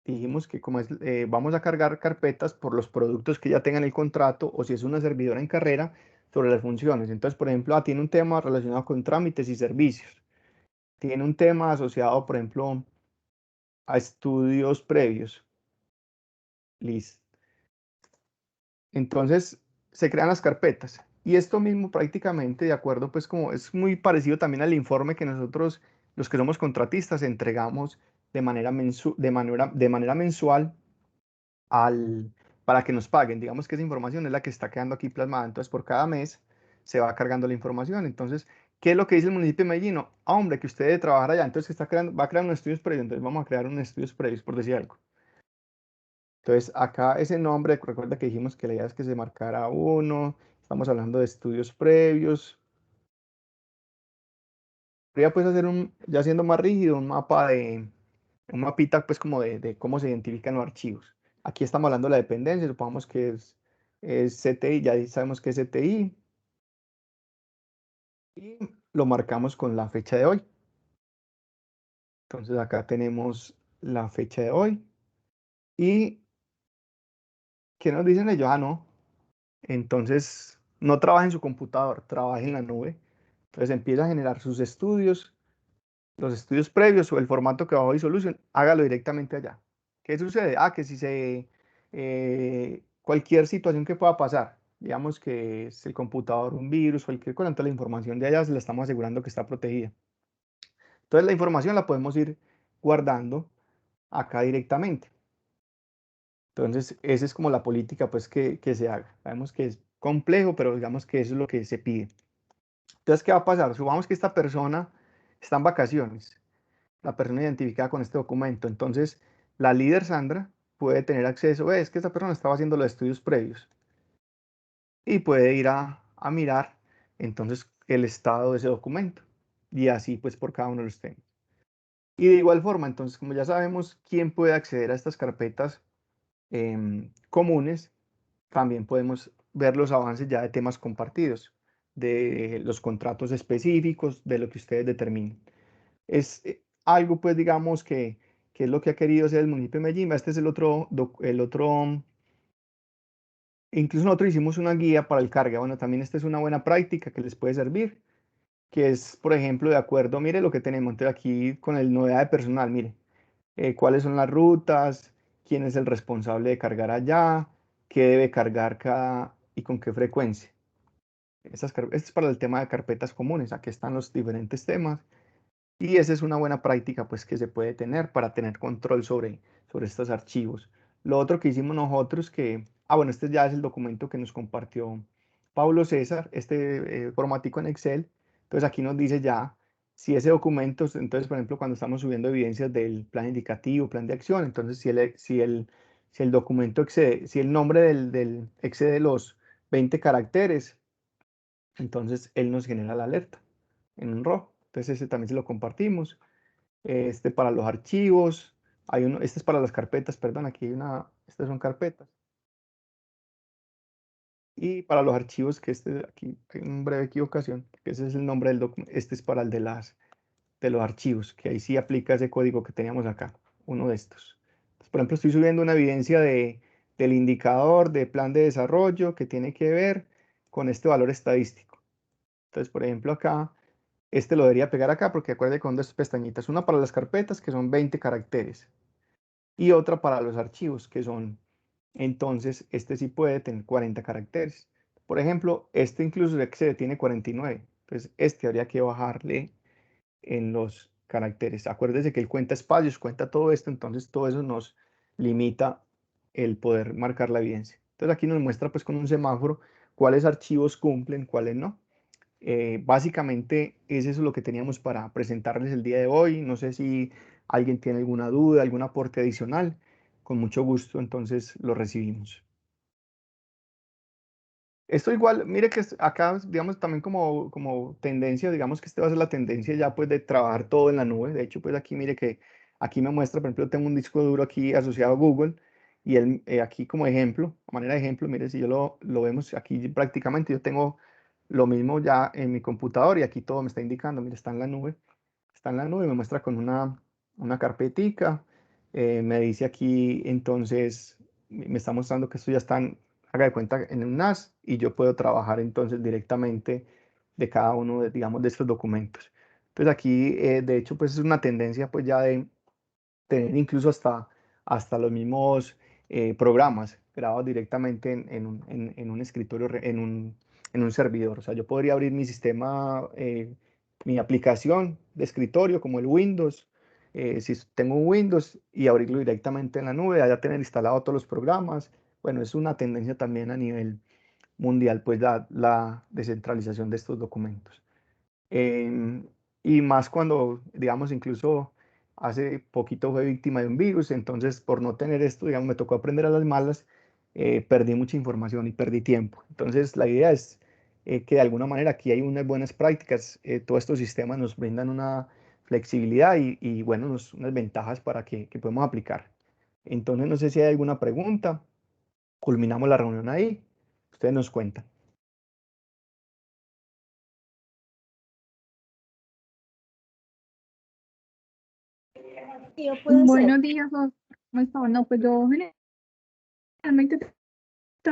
dijimos que como vamos a cargar carpetas por los productos que ya tengan el contrato o si es una servidora en carrera sobre las funciones. Entonces, por ejemplo, tiene un tema relacionado con trámites y servicios. Tiene un tema asociado, por ejemplo, a estudios previos. Listo. Entonces, se crean las carpetas. Y esto mismo prácticamente, de acuerdo, pues como es muy parecido también al informe que nosotros, los que somos contratistas, entregamos de manera mensual para que nos paguen. Digamos que esa información es la que está quedando aquí plasmada. Entonces, por cada mes se va cargando la información. Entonces, ¿qué es lo que dice el municipio de Medellín? Ah, hombre, que usted debe trabajar allá. Entonces, va a crear unos estudios previos. Entonces, vamos a crear unos estudios previos, por decir algo. Entonces, acá ese nombre, recuerda que dijimos que la idea es que se marcara uno, estamos hablando de estudios previos. Podría pues hacer ya siendo más rígido, un mapita pues como de cómo se identifican los archivos. Aquí estamos hablando de la dependencia, supongamos que es CTI, ya sabemos que es CTI. Y lo marcamos con la fecha de hoy. Entonces acá tenemos la fecha de hoy. ¿Y qué nos dicen ellos? Ah, no. Entonces, no trabaja en su computador, trabaja en la nube. Entonces empieza a generar sus estudios, los estudios previos o el formato que bajó iSolution, hágalo directamente allá. ¿Qué sucede? Que si cualquier situación que pueda pasar, digamos que es el computador, un virus, cualquier cosa, entonces la información de allá se la estamos asegurando que está protegida. Entonces la información la podemos ir guardando acá directamente. Entonces, esa es como la política pues que se haga. Sabemos que es complejo, pero digamos que eso es lo que se pide. Entonces, ¿qué va a pasar? Supongamos que esta persona está en vacaciones, la persona identificada con este documento. Entonces, la líder Sandra puede tener acceso, es que esta persona estaba haciendo los estudios previos y puede ir a mirar entonces el estado de ese documento y así pues por cada uno de los temas. Y de igual forma, entonces, como ya sabemos quién puede acceder a estas carpetas comunes, también podemos ver los avances ya de temas compartidos, de los contratos específicos, de lo que ustedes determinen. Es algo, pues, digamos, que es lo que ha querido hacer el municipio de Medellín. Este es incluso nosotros hicimos una guía para el carga. Bueno, también esta es una buena práctica que les puede servir, que es, por ejemplo, de acuerdo, mire lo que tenemos. Entonces aquí con el novedad de personal, mire, cuáles son las rutas, quién es el responsable de cargar allá, qué debe cargar cada y con qué frecuencia. Esto es para el tema de carpetas comunes. Aquí están los diferentes temas. Y esa es una buena práctica pues, que se puede tener para tener control sobre estos archivos. Lo otro que hicimos nosotros, bueno, este ya es el documento que nos compartió Pablo César, este formatico en Excel. Entonces aquí nos dice ya si ese documento, entonces por ejemplo cuando estamos subiendo evidencias del plan indicativo, plan de acción, entonces si el documento excede, si el nombre del excede los 20 caracteres, entonces él nos genera la alerta en un rojo. Entonces ese también se lo compartimos. Este para los archivos, este es para las carpetas, perdón, aquí hay estas son carpetas. Y para los archivos, que aquí hay una breve equivocación, que ese es el nombre del documento, este es para el de los archivos, que ahí sí aplica ese código que teníamos acá, uno de estos. Entonces, por ejemplo, estoy subiendo una evidencia del indicador de plan de desarrollo que tiene que ver con este valor estadístico. Entonces, por ejemplo, acá este lo debería pegar acá porque acuérdense con dos pestañitas, una para las carpetas que son 20 caracteres y otra para los archivos que son, entonces este sí puede tener 40 caracteres. Por ejemplo, este incluso excede, tiene 49, entonces este habría que bajarle en los caracteres. Acuérdense que él cuenta espacios, cuenta todo esto, entonces todo eso nos limita el poder marcar la evidencia. Entonces aquí nos muestra pues con un semáforo cuáles archivos cumplen, cuáles no. Básicamente es eso lo que teníamos para presentarles el día de hoy. No sé si alguien tiene alguna duda, algún aporte adicional. Con mucho gusto, entonces lo recibimos. Esto igual, mire que acá, digamos, también como tendencia, digamos que esta va a ser la tendencia ya pues de trabajar todo en la nube. De hecho, pues aquí mire que aquí me muestra, por ejemplo, tengo un disco duro aquí asociado a Google y aquí como ejemplo, a manera de ejemplo, mire, si yo lo vemos aquí prácticamente, yo tengo lo mismo ya en mi computador y aquí todo me está indicando, mire, está en la nube, me muestra con una carpetica, me dice aquí, entonces, me está mostrando que esto ya está, haga de cuenta, en un NAS y yo puedo trabajar entonces directamente de cada uno, digamos, de estos documentos. Entonces aquí, de hecho, pues es una tendencia pues ya de tener incluso hasta los mismos programas grabados directamente en un escritorio, en un servidor. O sea, yo podría abrir mi sistema, mi aplicación de escritorio como el Windows, si tengo un Windows y abrirlo directamente en la nube, allá tener instalado todos los programas. Bueno, es una tendencia también a nivel mundial, pues la descentralización de estos documentos. Y más cuando, digamos, incluso hace poquito fue víctima de un virus, entonces por no tener esto, digamos, me tocó aprender a las malas, perdí mucha información y perdí tiempo. Entonces la idea es que de alguna manera aquí hay unas buenas prácticas, todos estos sistemas nos brindan una flexibilidad y bueno, unas ventajas para que podamos aplicar. Entonces no sé si hay alguna pregunta, culminamos la reunión ahí, ustedes nos cuentan. Buenos días, ¿cómo están? No, pues yo generalmente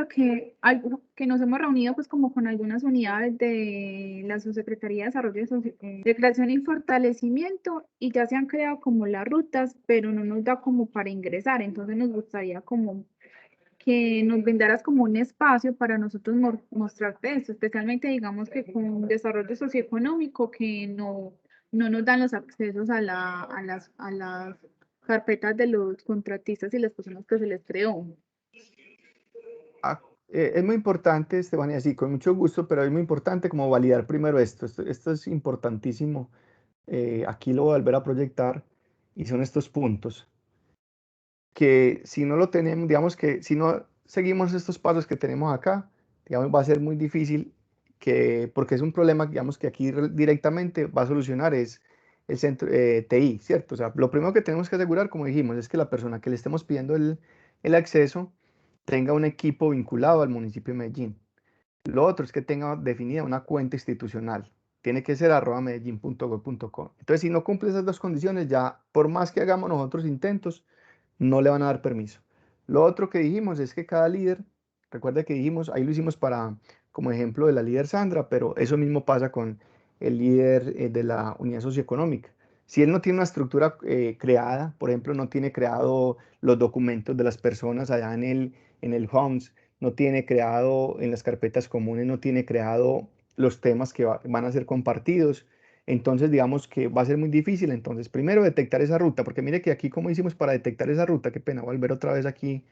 que nos hemos reunido pues como con algunas unidades de la Subsecretaría de Desarrollo de Creación y Fortalecimiento y ya se han creado como las rutas, pero no nos da como para ingresar, entonces nos gustaría como que nos brindaras como un espacio para nosotros mostrarte esto, especialmente digamos que con desarrollo socioeconómico que no nos dan los accesos a las carpetas de los contratistas y las personas que se les creó. Es muy importante, Estefanía, sí, con mucho gusto, pero es muy importante como validar primero esto es importantísimo. Aquí lo voy a volver a proyectar y son estos puntos que si no lo tenemos, digamos que si no seguimos estos pasos que tenemos acá, digamos, va a ser muy difícil porque es un problema, digamos, que aquí directamente va a solucionar es el centro TI, ¿cierto? O sea, lo primero que tenemos que asegurar, como dijimos, es que la persona que le estemos pidiendo el acceso tenga un equipo vinculado al municipio de Medellín. Lo otro es que tenga definida una cuenta institucional. Tiene que ser @medellin.gov.co. Entonces, si no cumple esas dos condiciones, ya por más que hagamos nosotros intentos, no le van a dar permiso. Lo otro que dijimos es que cada líder, recuerda que dijimos, ahí lo hicimos para, como ejemplo de la líder Sandra, pero eso mismo pasa con el líder de la unidad socioeconómica. Si él no tiene una estructura creada, por ejemplo, no tiene creado los documentos de las personas allá en el HOMS, no tiene creado en las carpetas comunes, no tiene creado los temas que van a ser compartidos, entonces digamos que va a ser muy difícil. Entonces, primero detectar esa ruta, porque mire que aquí como hicimos para detectar esa ruta, qué pena volver otra vez aquí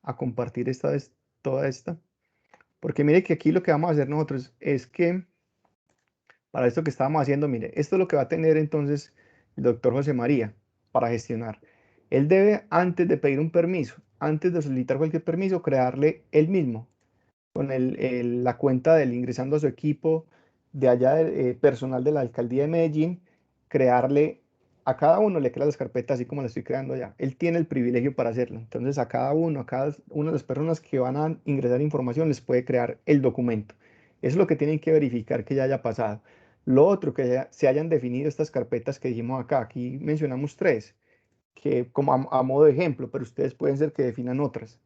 a compartir toda esta, porque mire que aquí lo que vamos a hacer nosotros es que para esto que estábamos haciendo, mire, esto es lo que va a tener entonces el doctor José María para gestionar. Él debe, antes de pedir un permiso, antes de solicitar cualquier permiso, crearle él mismo con la cuenta del ingresando a su equipo de allá, personal de la alcaldía de Medellín, crearle a cada uno, le crea las carpetas así como la estoy creando ya. Él tiene el privilegio para hacerlo. Entonces a cada una de las personas que van a ingresar información les puede crear el documento. Eso es lo que tienen que verificar que ya haya pasado. Lo otro, que se hayan definido estas carpetas que dijimos acá. Aquí mencionamos tres, que como a modo de ejemplo, pero ustedes pueden ser que definan otras,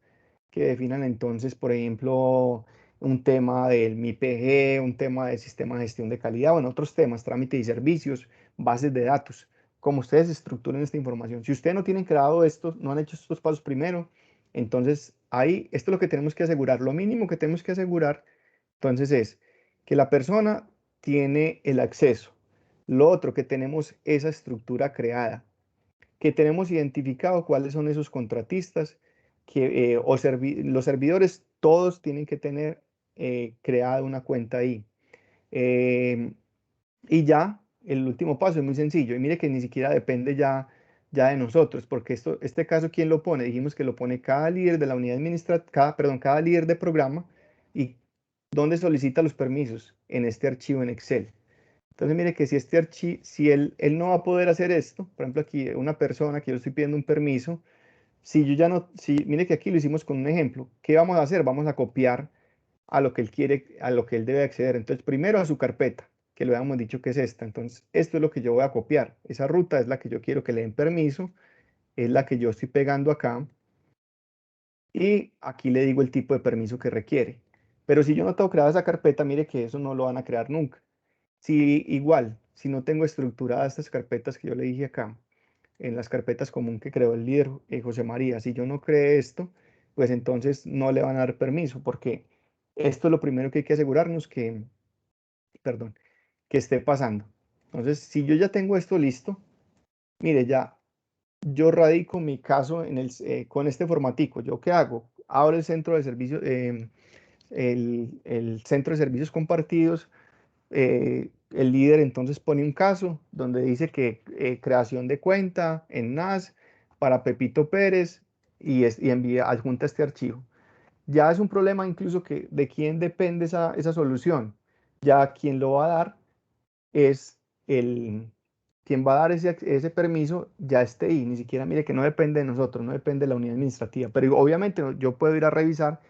que definan entonces, por ejemplo, un tema del MIPG, un tema del sistema de gestión de calidad, bueno, otros temas, trámite y servicios, bases de datos, como ustedes estructuren esta información. Si ustedes no tienen creado esto, no han hecho estos pasos primero, entonces ahí, esto es lo que tenemos que asegurar. Lo mínimo que tenemos que asegurar, entonces, es que la persona tiene el acceso. Lo otro, que tenemos esa estructura creada, que tenemos identificado cuáles son esos contratistas, que, los servidores, todos tienen que tener creada una cuenta ahí. Y ya, el último paso es muy sencillo. Y mire que ni siquiera depende ya de nosotros, porque este caso, ¿quién lo pone? Dijimos que lo pone cada líder de la unidad administrativa, cada líder de programa. ¿Y dónde solicita los permisos? En este archivo en Excel. Entonces, mire que si este archivo, si él no va a poder hacer esto, por ejemplo, aquí una persona que yo estoy pidiendo un permiso, si yo ya no, mire que aquí lo hicimos con un ejemplo, ¿qué vamos a hacer? Vamos a copiar a lo que él quiere, a lo que él debe acceder. Entonces, primero a su carpeta, que lo habíamos dicho que es esta. Entonces, esto es lo que yo voy a copiar. Esa ruta es la que yo quiero que le den permiso, es la que yo estoy pegando acá, y aquí le digo el tipo de permiso que requiere. Pero si yo no tengo creada esa carpeta, mire que eso no lo van a crear nunca. Si igual, si no tengo estructuradas estas carpetas que yo le dije acá, en las carpetas común que creó el líder José María, si yo no creé esto, pues entonces no le van a dar permiso, porque esto es lo primero que hay que asegurarnos que, perdón, que esté pasando. Entonces, si yo ya tengo esto listo, mire, ya yo radico mi caso con este formatico. ¿Yo qué hago? Abro el centro de servicios, el centro de servicios compartidos. El líder entonces pone un caso donde dice que creación de cuenta en NAS para Pepito Pérez, y envía, adjunta este archivo. Ya es un problema incluso que de quién depende esa solución. Ya quien lo va a dar es quien va a dar ese permiso, ya esté ahí. Ni siquiera, mire que no depende de nosotros, no depende de la unidad administrativa, pero obviamente yo puedo ir a revisar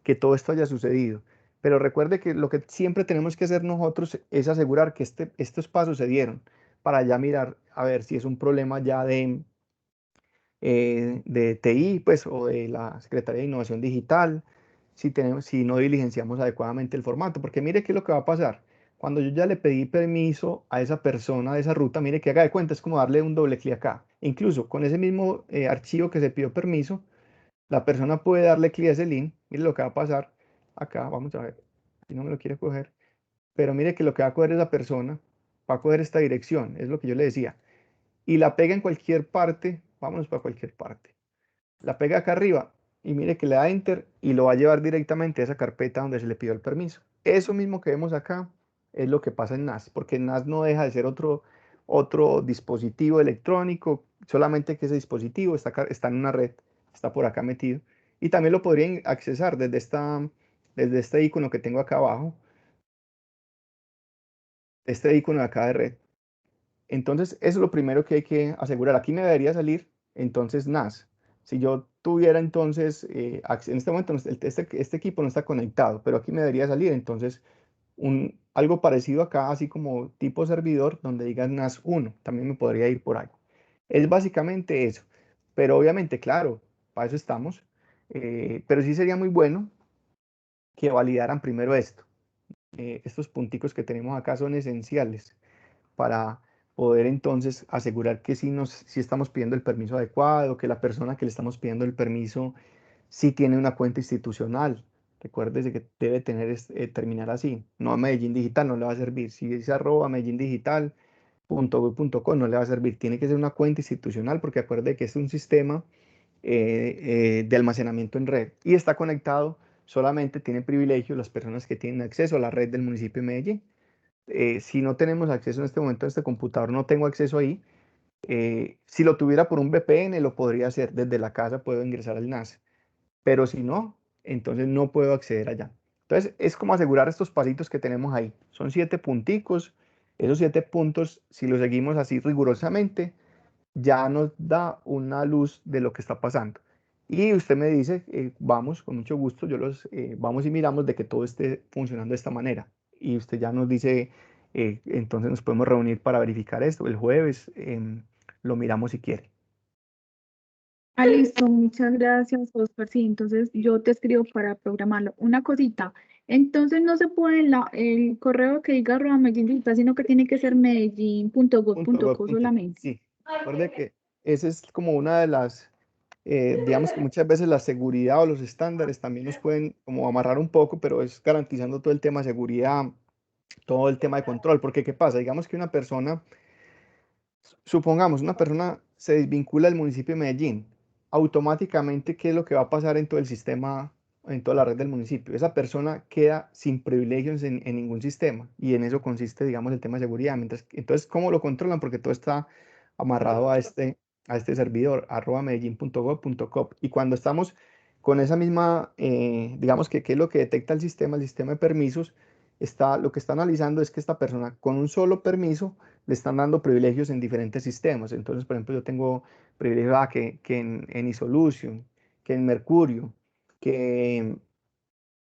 que todo esto haya sucedido. Pero recuerde que lo que siempre tenemos que hacer nosotros es asegurar que estos pasos se dieron, para ya mirar a ver si es un problema ya de TI, pues, o de la Secretaría de Innovación Digital, si no diligenciamos adecuadamente el formato. Porque mire qué es lo que va a pasar. Cuando yo ya le pedí permiso a esa persona de esa ruta, mire que haga de cuenta, es como darle un doble clic acá. Incluso con ese mismo archivo que se pidió permiso, la persona puede darle clic a ese link. Mire lo que va a pasar acá, vamos a ver, si no me lo quiere coger, pero mire que lo que va a coger esa persona, va a coger esta dirección, es lo que yo le decía, y la pega en cualquier parte. Vámonos para cualquier parte, la pega acá arriba, y mire que le da enter y lo va a llevar directamente a esa carpeta donde se le pidió el permiso. Eso mismo que vemos acá es lo que pasa en NAS, porque NAS no deja de ser otro dispositivo electrónico, solamente que ese dispositivo está en una red, está por acá metido, y también lo podrían accesar desde este icono que tengo acá abajo, este icono de acá de red. Entonces, eso es lo primero que hay que asegurar. Aquí me debería salir, entonces, NAS. Si yo tuviera entonces, en este momento este equipo no está conectado, pero aquí me debería salir entonces algo parecido acá, así como tipo servidor, donde diga NAS 1, también me podría ir por ahí. Es básicamente eso, pero obviamente, claro, para eso estamos, pero sí sería muy bueno que validaran primero esto. Estos punticos que tenemos acá son esenciales para poder entonces asegurar que sí estamos pidiendo el permiso adecuado, que la persona que le estamos pidiendo el permiso sí tiene una cuenta institucional. Recuérdese que debe terminar así. No a Medellín Digital no le va a servir. Si dice arroba medellíndigital.gov.co no le va a servir. Tiene que ser una cuenta institucional porque acuerde que es un sistema de almacenamiento en red y está conectado, solamente tienen privilegio las personas que tienen acceso a la red del municipio de Medellín. Si no tenemos acceso en este momento a este computador, no tengo acceso ahí. Si lo tuviera por un VPN, lo podría hacer desde la casa, puedo ingresar al NAS, pero si no, entonces no puedo acceder allá. Entonces es como asegurar estos pasitos que tenemos ahí. Son 7 punticos. Esos 7 puntos, si los seguimos así rigurosamente, ya nos da una luz de lo que está pasando. Y usted me dice, vamos, con mucho gusto, vamos y miramos de que todo esté funcionando de esta manera. Y usted ya nos dice, entonces nos podemos reunir para verificar esto el jueves, lo miramos si quiere. Ah, listo, muchas gracias, Oscar. Sí, entonces yo te escribo para programarlo. Una cosita, entonces no se puede el correo que diga arroba Medellín Digital, sino que tiene que ser medellín.gov.co solamente. Sí, recuerde que esa es como una de las, digamos que muchas veces la seguridad o los estándares también nos pueden como amarrar un poco, pero es garantizando todo el tema de seguridad, todo el tema de control, porque ¿qué pasa? Digamos que una persona, supongamos, una persona se desvincula del municipio de Medellín, automáticamente, ¿qué es lo que va a pasar en todo el sistema, en toda la red del municipio? Esa persona queda sin privilegios en ningún sistema y en eso consiste, digamos, el tema de seguridad. Entonces, ¿cómo lo controlan? Porque todo está amarrado a este servidor, arroba medellín.gov.co. Y cuando estamos con esa misma, digamos que qué es lo que detecta el sistema de permisos, lo que está analizando es que esta persona con un solo permiso le están dando privilegios en diferentes sistemas. Entonces, por ejemplo, yo tengo privilegios que en iSolution, que en Mercurio, que,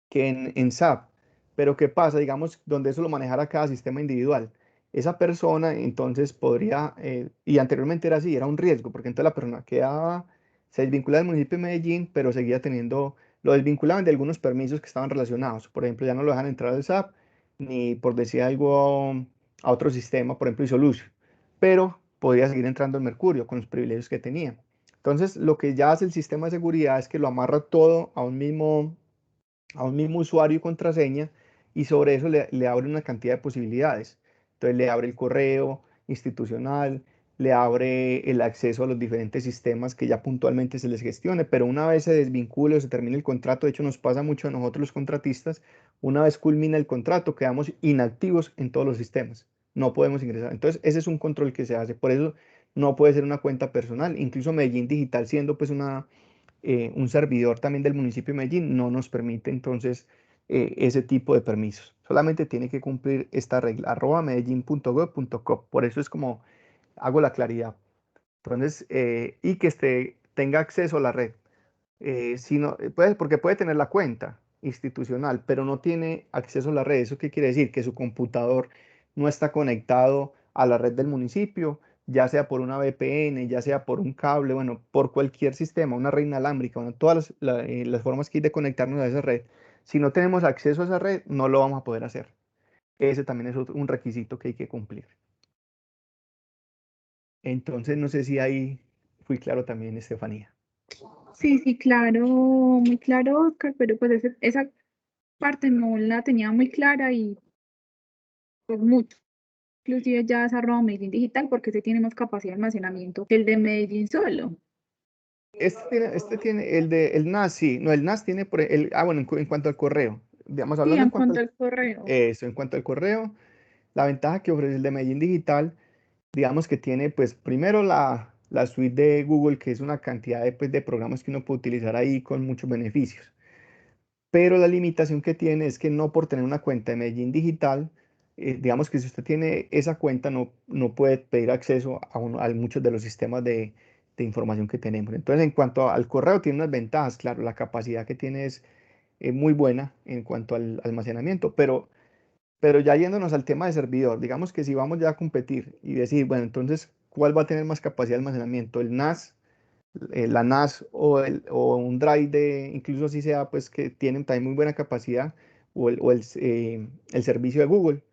que en SAP. Pero ¿qué pasa? Digamos, donde eso lo manejara cada sistema individual. Esa persona entonces podría, y anteriormente era así, era un riesgo, porque entonces la persona se desvinculaba del municipio de Medellín, pero seguía lo desvinculaban de algunos permisos que estaban relacionados. Por ejemplo, ya no lo dejan entrar al SAP, ni por decir algo a otro sistema, por ejemplo, iSolution, pero podía seguir entrando en Mercurio con los privilegios que tenía. Entonces, lo que ya hace el sistema de seguridad es que lo amarra todo a un mismo usuario y contraseña, y sobre eso le abre una cantidad de posibilidades. Entonces le abre el correo institucional, le abre el acceso a los diferentes sistemas que ya puntualmente se les gestione, pero una vez se desvincule o se termine el contrato, de hecho nos pasa mucho a nosotros los contratistas, una vez culmina el contrato quedamos inactivos en todos los sistemas, no podemos ingresar. Entonces ese es un control que se hace, por eso no puede ser una cuenta personal, incluso Medellín Digital siendo pues un servidor también del municipio de Medellín no nos permite entonces ese tipo de permisos. Solamente tiene que cumplir esta regla, arroba medellín.gov.co. Por eso es como hago la claridad. Entonces, y que tenga acceso a la red. Porque puede tener la cuenta institucional, pero no tiene acceso a la red. ¿Eso qué quiere decir? Que su computador no está conectado a la red del municipio, ya sea por una VPN, ya sea por un cable, bueno, por cualquier sistema, una red inalámbrica, bueno, todas las formas que hay de conectarnos a esa red. Si no tenemos acceso a esa red, no lo vamos a poder hacer. Ese también es un requisito que hay que cumplir. Entonces, no sé si ahí fui claro también, Estefanía. Sí, sí, claro, muy claro, Oscar, pero pues esa parte no la tenía muy clara y pues mucho. Inclusive ya es arroba Medellín Digital porque ese tiene más capacidad de almacenamiento que el de Medellín solo. Este tiene el NAS, sí, no, el NAS tiene bueno, en cuanto al correo, digamos, Sí, hablando en cuanto al correo. en cuanto al correo, la ventaja que ofrece el de Medellín Digital, digamos que tiene, pues, primero la suite de Google, que es una cantidad de programas que uno puede utilizar ahí con muchos beneficios, pero la limitación que tiene es que no por tener una cuenta de Medellín Digital, digamos que si usted tiene esa cuenta, no puede pedir acceso a muchos de los sistemas de información que tenemos. Entonces, en cuanto al correo, tiene unas ventajas, claro, la capacidad que tiene es muy buena en cuanto al almacenamiento, pero ya yéndonos al tema de servidor, digamos que si vamos ya a competir y decir, bueno, entonces, ¿cuál va a tener más capacidad de almacenamiento? ¿El NAS, la NAS o un drive incluso si sea, pues que tienen también muy buena capacidad, el servicio de Google?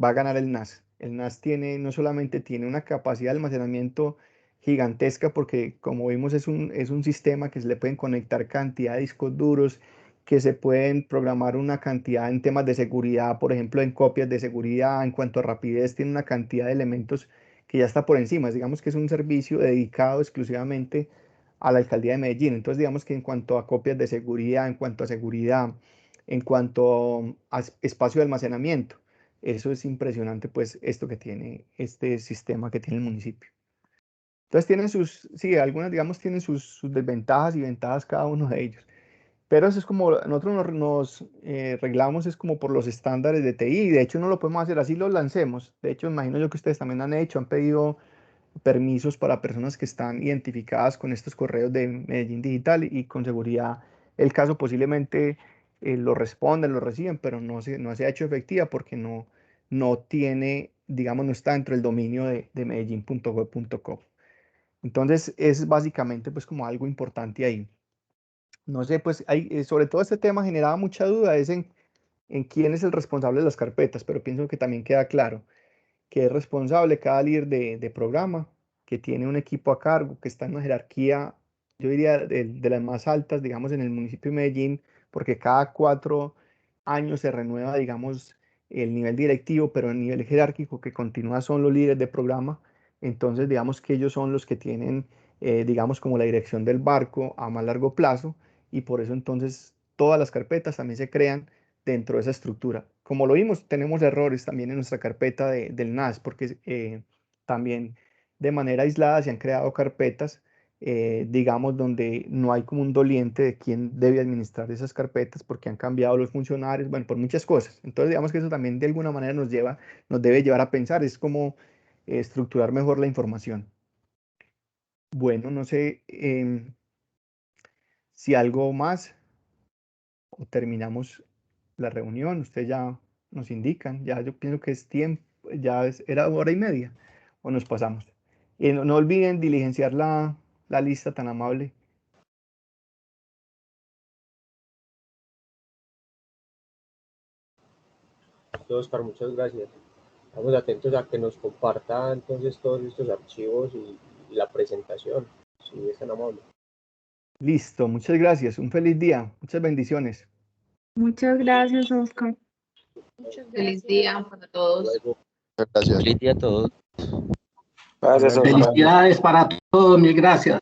Va a ganar el NAS. El NAS no solamente tiene una capacidad de almacenamiento gigantesca, porque como vimos es un sistema que se le pueden conectar cantidad de discos duros, que se pueden programar una cantidad en temas de seguridad, por ejemplo, en copias de seguridad, en cuanto a rapidez, tiene una cantidad de elementos que ya está por encima. Digamos que es un servicio dedicado exclusivamente a la alcaldía de Medellín. Entonces, digamos que en cuanto a copias de seguridad, en cuanto a seguridad, en cuanto a espacio de almacenamiento, eso es impresionante, pues, esto que tiene este sistema que tiene el municipio. Entonces, tienen sí, algunas, digamos, tienen sus desventajas y ventajas cada uno de ellos. Pero eso es como, nosotros nos reglamos, es como por los estándares de TI, y de hecho no lo podemos hacer así, lo lancemos. De hecho, imagino yo que ustedes también han hecho, han pedido permisos para personas que están identificadas con estos correos de Medellín Digital, y con seguridad el caso posiblemente lo responden, lo reciben, pero no se ha hecho efectiva porque no tiene, digamos, no está dentro del dominio de medellín.gov.co. Entonces es básicamente pues como algo importante ahí. No sé, pues sobre todo este tema generaba mucha duda, es en quién es el responsable de las carpetas, pero pienso que también queda claro que es responsable cada líder de programa, que tiene un equipo a cargo, que está en una jerarquía, yo diría, de las más altas, digamos, en el municipio de Medellín, porque cada 4 años se renueva, digamos, el nivel directivo, pero el nivel jerárquico que continúa son los líderes de programa. Entonces, digamos que ellos son los que tienen, digamos, como la dirección del barco a más largo plazo, y por eso entonces todas las carpetas también se crean dentro de esa estructura. Como lo vimos, tenemos errores también en nuestra carpeta del NAS, porque también de manera aislada se han creado carpetas, digamos, donde no hay como un doliente de quién debe administrar esas carpetas, porque han cambiado los funcionarios, bueno, por muchas cosas. Entonces, digamos que eso también de alguna manera nos debe llevar a pensar, es como estructurar mejor la información. Bueno, no sé si algo más o terminamos la reunión. Ustedes ya nos indican, ya yo pienso que es tiempo, era 1 hora y media, o nos pasamos. Y no olviden diligenciar la lista tan amable. Oscar, muchas gracias. Estamos atentos a que nos comparta entonces todos estos archivos y la presentación, si es tan amable. Listo, muchas gracias. Un feliz día. Muchas bendiciones. Muchas gracias, Oscar. Feliz día para todos. Luego. Gracias. Feliz día a todos. Gracias, Oscar. Felicidades para todos, mil gracias.